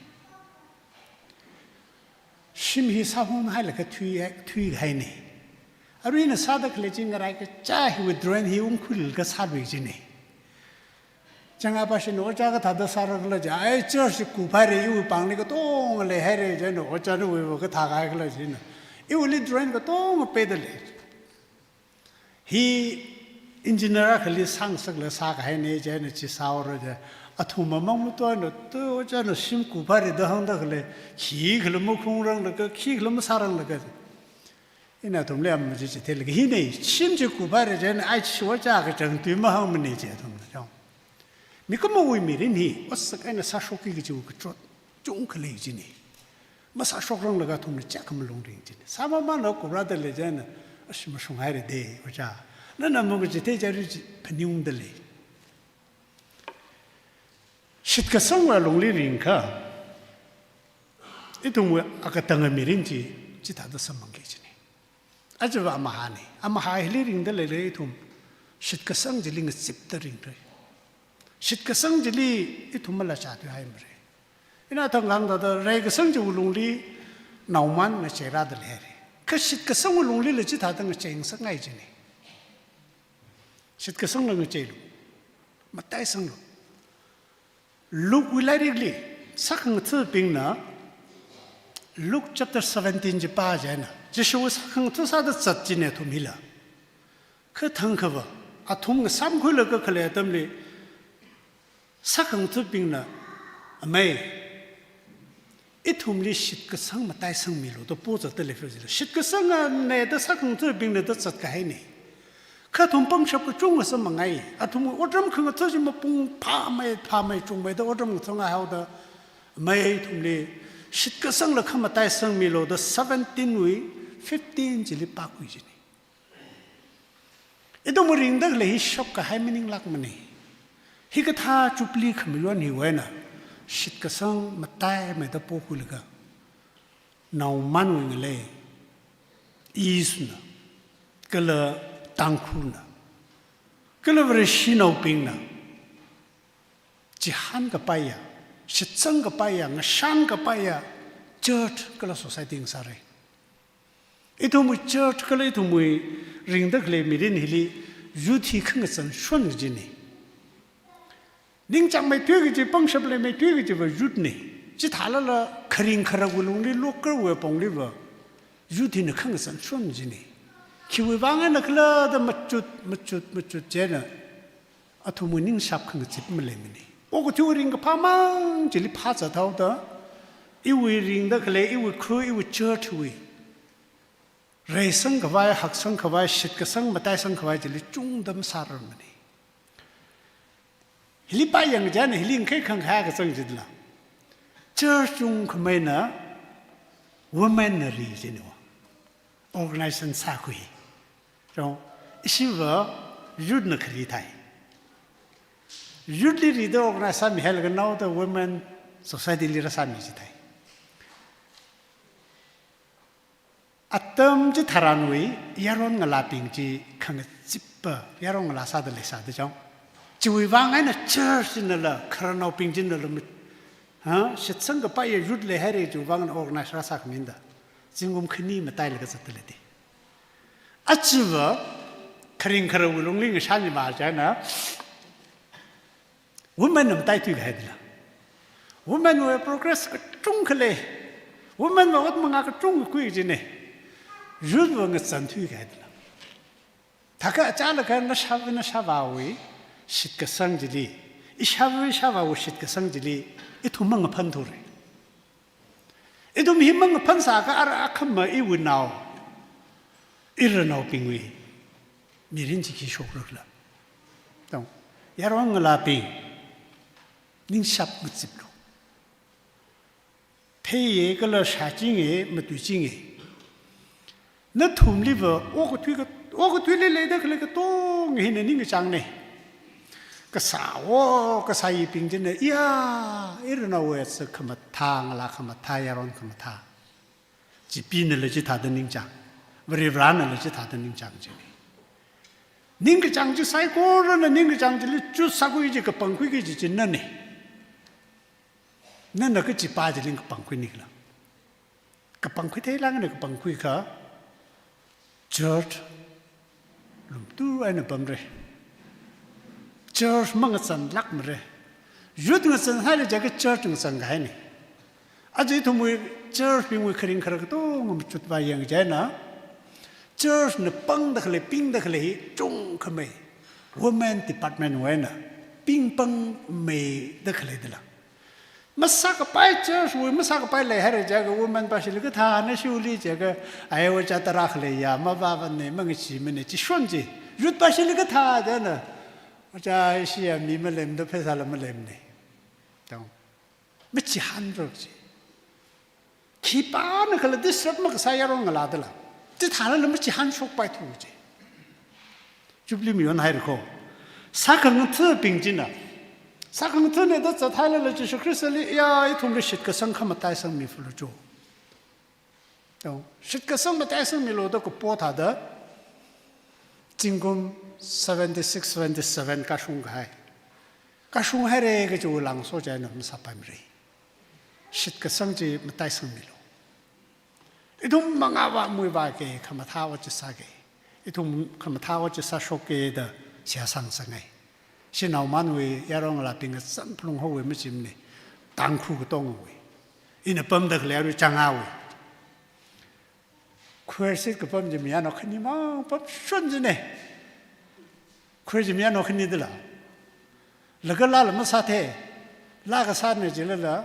shim hi sa hon hai la ka thui hai ni arina sa da khle jing rai ka cha hi withdrawn hi khul ka sa wi ji ni changa pa shin o cha ka tha da sa ra la ja ai church ku phai re yu pang ni ka tong le hai re je no o cha no wi ka tha ga ka la ji na yu li drain ka tong pe da le He engineer khali sang sak la sa ka ne je ne chi sa ro je athuma mang to no to ja no sim ku ba ri da hang da khale khi khlo mo khung rang la ka khi khlo mo sa rang la ka ina thum le am ji chi the le hi ne sim ji ku ba ri je ne ai chi wa ja ka chang tu ma hang ne je thum ja mi ko mo wi mi rin hi os ka na sa shok ki ji ku trot chung khale ji ni ma sa shok rang la ka thum ne cha kam long ring ji sa ma ma no ku ra da le je na Ashima shungai de oja nana mo ge te jaru phanyung de le shit ka sangwa long li ring ka itung aka tang mi rin ji ta da samang ge ni ajwa mahani amaha li ring de le itum shit ka sang ji ling sip ta ring re shit ka sang ji li itum la cha tu hai mre ina tang lang da re ka sang ji long li nauman na chera de le ka shit ka sang long li le chi ta dang cheng sang ngai ji ni shit ka sang long che lu ma tai sang lu look we like li sakang thu ping na Luke chapter 17 ji pa ja na ji shu sakang thu sa da chat ji ne thu mi la ka thang ka ba a thung sam khu le ka khale tam li sakang thu ping na amai itum li shit ka sang ma tai sang mi lo to po za te le fe ji shit ka sang ne da sakang thu ping ne da chat ka hai ni ka thum pang shap ka chung sa ma ngai a thum odram khang thu ji ma pung pha mai chung mai da odram thong a ha da mai thum li shit ka sang la kham tai sang mi lo da 17 wi 15 ji li pa ku ji ni e do mo ring da le hi shop ka hai meaning lak ma ni hi ka tha chupli kham lo ni we na shit ka sang ma tai mai da po ku le ka nào man người lệ ý xuân cái là tăng khu na cái là về xin nào pin na chỉ han cái bay à chỉ chân cái bay à ngã san cái bay à church cái là society ng sare itu mu church cái là itu mu ring đất lệ miền hili youth hi không cái chân xuân cái gì này nhưng chẳng mấy tuổi cái gì bằng sắp lệ mấy tuổi cái gì về youth này chỉ thà là khring khara gulung đi lúc cái về bông đi về youth hi nó không cái chân xuân cái gì này khi về vang ấy nó cái là đó một chút chế nữa à thu mu nhưng sắp không cái gì mà lệ mình ô cái chú ring cái phá mang chỉ là phá giờ thâu đó yêu ring đó cái lệ yêu crew yêu church yêu rây sang cái vai học sang cái vai shit cái sang mà tai sang cái vai chỉ là trung tâm sát rồi mình hili ba yang cái này hili cái khang hai cái sang gì đó church trung cái mấy nữa women ri gì nữa organization xã hội rồi ishi vợ youth nó khởi thay youth đi đó organization mình hay là cái nào đó women society đi ra sao mình chỉ thay atom chỉ tharan wi yaron ngala ping chi khang chippa yaron ngala sa de le sa de chong chui wang ai na church na la kharano ping jin na la ha shit sang pa ye rut le hare chu wang organize ra sa khmin da jingum khni ma tai la ga sat le de achiwa kharing kharo long ling sa ni ma cha na women nam tai tu ga de la women will progress ka chung khale women wa wat ma ka chung ku ji ne rút vào cái chân thủy cái đó, thà cái cha là cái nó sao vào ấy, xịt cái sang gì đi, ít sao vào xịt cái sang gì đi, ít thùng măng phun thôi, ít thùng hiếm măng phun sao cái ara không mà ít quên nào, ít rồi nào pin quỳ, miền chỉ khi sốt được là, đúng, giờ ông là pin, nhưng sắp mất dịp rồi, thế cái là sát chính ấy mà tùy chính ấy nó thùm đi vợ ô cái thuyền lấy đó cái to nghe này cái trang này cái sao cái sai pin trên này ia rồi nào vậy sẽ khăm thang là khăm thai yaron khăm tha chỉ pin là chỉ thà đến trang về ran là chỉ thà đến trang chứ những cái trang chỉ sai cố rồi là những cái trang chỉ là chút sao cái cái bằng cái gì trên này nên là cái chỉ ba chỉ là cái bằng cái này là cái bằng cái thế là cái bằng cái cả church lum tu ai na bam re church mang san lak mre yut ng san hai le ja cái church ng san gai ni a ji thu mui church bi mui khring khara to ngom chut ba yang ja na church na pang da khale ping da khale chung khame women department wa na ping pang me da khale da la masak pai church we masak pai le har ja ga woman pa shi le ka tha na shu li ja ga ai wa cha ta ra khle ya ma ba ba ne ma ngi chi me ne chi shon ji rut pa shi le ka tha ja na cha shi ya mi ma lem do phe sa la ma lem ne dong ma chi han ro ji ki pa na khala dis rap ma ka sa ya ro ngala da la ti tha na ma chi han shok pai thu ji jubli mi yon hai ro ko sa kang thu ping jin na 사강 전에도 저 타일러 주시 크리스리 야 이 통로 쉿가 성카마 타이성 미플로 줘. 또 쉿가 성마 타이성 밀로도 그 보타다 진금 76 77 가숑하이 그 저 랑소자는 사파미리 쉿가 성지 타이성 밀로 이동 망아와 무이바게 카마타와 지사게 이동 카마타와 지사 쇼게다 지하상상에 xin nào mà người yarong là tiếng sẵn plong hậu với mấy chim này tăng khu cái tông rồi, in là bấm được lẽ rồi chẳng ao rồi, khơi xích cái bấm gì mà nó khinh mà bấm xuân gì này, khơi gì mà nó khinh đi là cái lá là mất sát thế, lá cái sát này chỉ là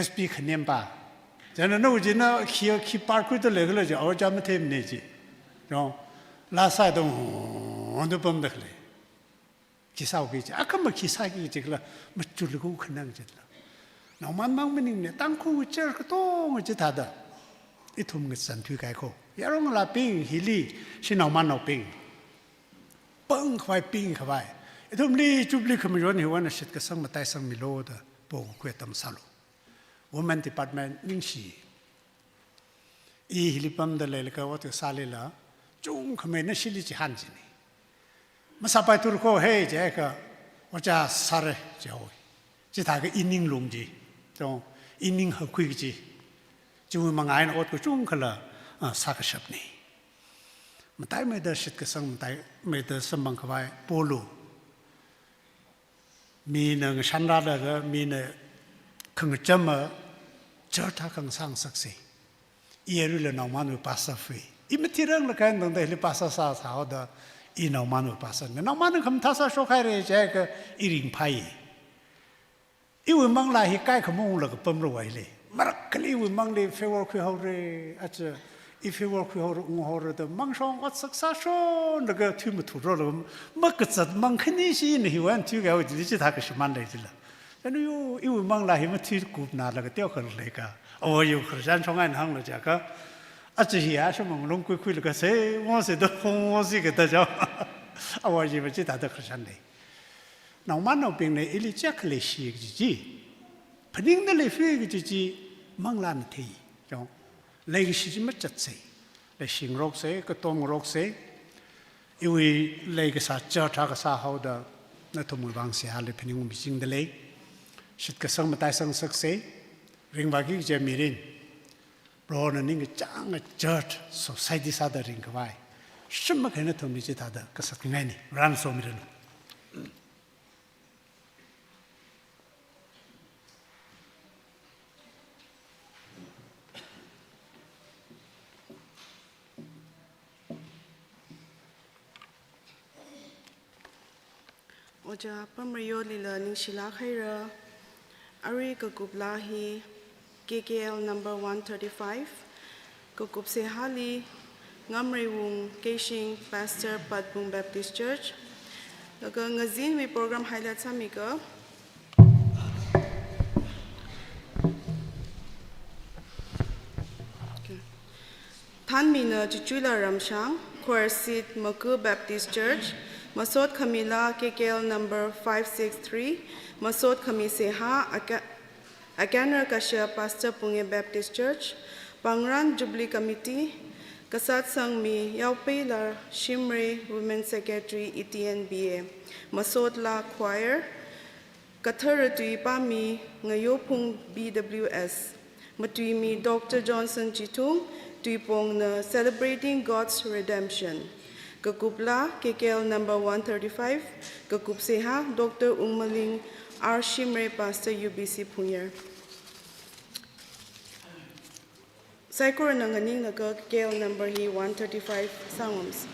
SP khinh niệm ba, cho nên nó chỉ nó khi park cái là cái là ở trong cái thêm này chứ, rồi lá sát đông nó bấm được lẽ 기사오 기지 아까 뭐 기사기 지글라 뭐 줄고 그냥 지라 너만 망민이네 땅콩 우cer 그 똥을 지다다 이 톰게 산투 가이고 여러분 라빙 힐리 신나만 노빙 뻥 khoai 빙 khoai 이 톰리 줍리 그러면 요원은 쉿가 성마 따이성 밀로다 보고 그랬던 살로 women department 닝시 이 힐리밤 달래가 어떻게 살래라 좀 그러면 실리지 한지니 마사바이 turko 해 제가 어자 살에 저 지다가 인닝 롱지 좀 인닝 허퀴지 지금 망아인 옷고 좀 걸라 사가십니 마타이 메더 시트성 마타이 메더 선방가바이 볼루 미는 산라다가 미는 긍점어 저타 강상석세 이해를 나만을 파사피 이미티랑 라간 donde ele passa sa saoda i naumanu passa naumanu kam thasa shokhare je ka iring phai i wi mang la hi kai khamung la ka pam ro wai le marak kali wi mang le fewer khu hore acha i fewer khu hore ung hore da mang shong wat saksa sho na ga thu mu thu ro lo mak zat mang khni shi ni wan tu ga ji ji ta ka shman le ji la anu yo i wi mang la hi ma thu ku na la ka tyo khar le ka o yo khar jan chong an hang la ja ka 아저씨야, 좀 롱쿠이 쿠이가 세, 뭐세도 홍어시게 되죠. 아버지 뭐지 다들 그러셨네. 나만은 병네 일이 짝클래시지. 분명히 피기지 망란 티. 좀 레기시지 맞졌지. 레싱록세 그 동록세 이위 레기사 저타가사 하우다 나토물 방세 할레 편용 미싱들레 쉽게 성마타성 석세 링바기 제미린 로는 이 짱의 저트 소사이티 사다린 거 봐요. 심막 해는 도미지 다다 그래서 그냥이 란소미는 Oja pamriyo lila ning shila khaira ari kakublahi KKL number 135 Kukup Sehali Ngamrewung Keishing Pastor Patbung Baptist Church Laga ngazin we program highlight samika Than Mina Chuchula Ramshang Choir Seat Maku Baptist Church Masot Kamila KKL number 563 Masot Kamiseha Aganar Kasha Pastor Punge Baptist Church, Pangran Jubilee Committee, Kasat Sangmi, Yaupe Shimre Women Secretary ETNBA, Masotla Choir, Katharatui Pami, Ngayopung BWS, Matuimi Dr. Johnson Chitung, Tuipong na Celebrating God's Redemption, Kakupla KKL number 135, Kakupseha Dr. Ungmaling R. Shimre Pastor UBC Punyer. Saikor nanganing naga KL number he 135 Sangums.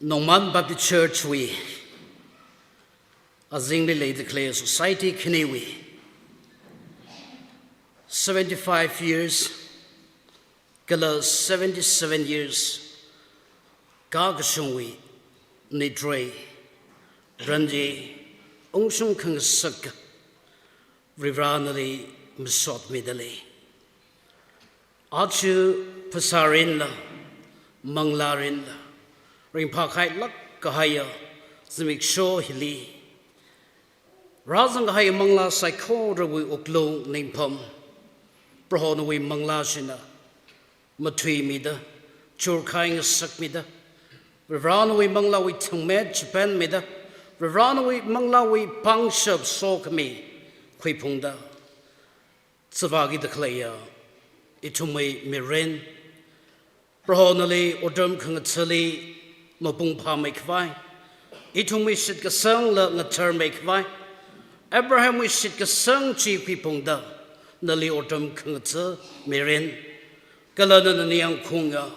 Nongman Baptist Church we Azingli lay declare society Kinewi 75 years Gala 77 years Gagashungwi Nidre Ranji Ongshung Kang Sak Rivranali Misot Midali Achu Pasarinla Manglarinla Rimpakai Lak Kahaya Zimik Sho Hili Razang Kahaya Mangla Saiko Rawi Uklo Nimpam Prahonawi Mangla Shina Matui Mida Churkaing Sak Mida Rivranawi Mangla wi Tungmed Japan Mida Rivranawi Mangla wi Pangshab Sokami Kwipunda Savagi the Klaya Itumwe Miren Prahonali Odum Kangatali Mabung Pa Makevai Itumwe Shit Gasang La Natur Makevai Abraham we Shit Gasang Chi Kwipunda Nali Odum Kangatsa Miren Galana Niang Kunga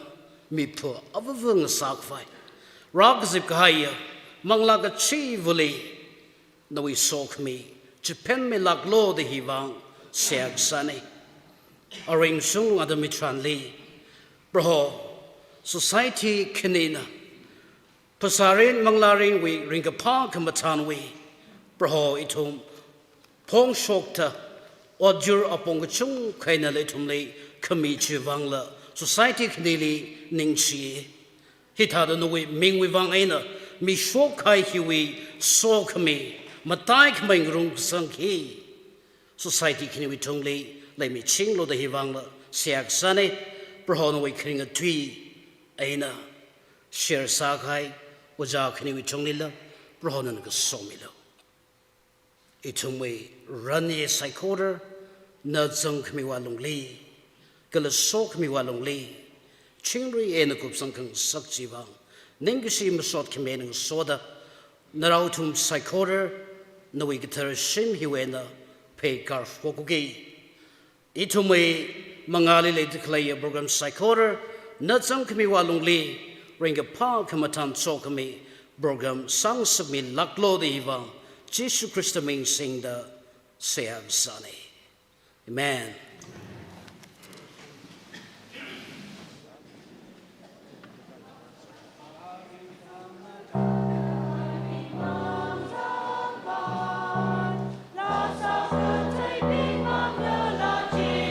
Mipo Avavung Sakvai Ragzip Kahaya Manglaga Chi Vuli Nawi Sok me Japan me lag lo the Hivang Siag Sani Aring Sung Adamitran Li Braho Society Kinina Pasarin Manglarin we Ringapa Kamatanwi Braho Itum Pong Shokta Odjur Apongachung Kaina Litumli Kamichi Vangla Society Kinili Ningshi Hitada Nui Mingwi Vang Aina Mi Shokai Hiwi Sokami Matai Kmang Rung Sanki Society Kiniwi Tungli Let me chinglo the Hivangla Siak Sane Brahonaway King a tree Aina Share Sakai Waja Kiniwi Tunglila Brahonan Somilo Itumwe Rani Saikoder Nudzung Kmiwalung Li Galasok Miwalung Li Chingri Enakup Sankang Sakjivang Ningashi Masot Kamening Soda Narautum Saikoder Nawi Gitar Shim Hiwena Pay Karfokugi Itumwe Mangali Le Declare Program Saikoder Nudzung Kmiwalung Li Ringa Pa Kamatan Sokami Program Sang Submi Laklo the Ivan Jishu Christa Ming Sing the Seag Sani Amen.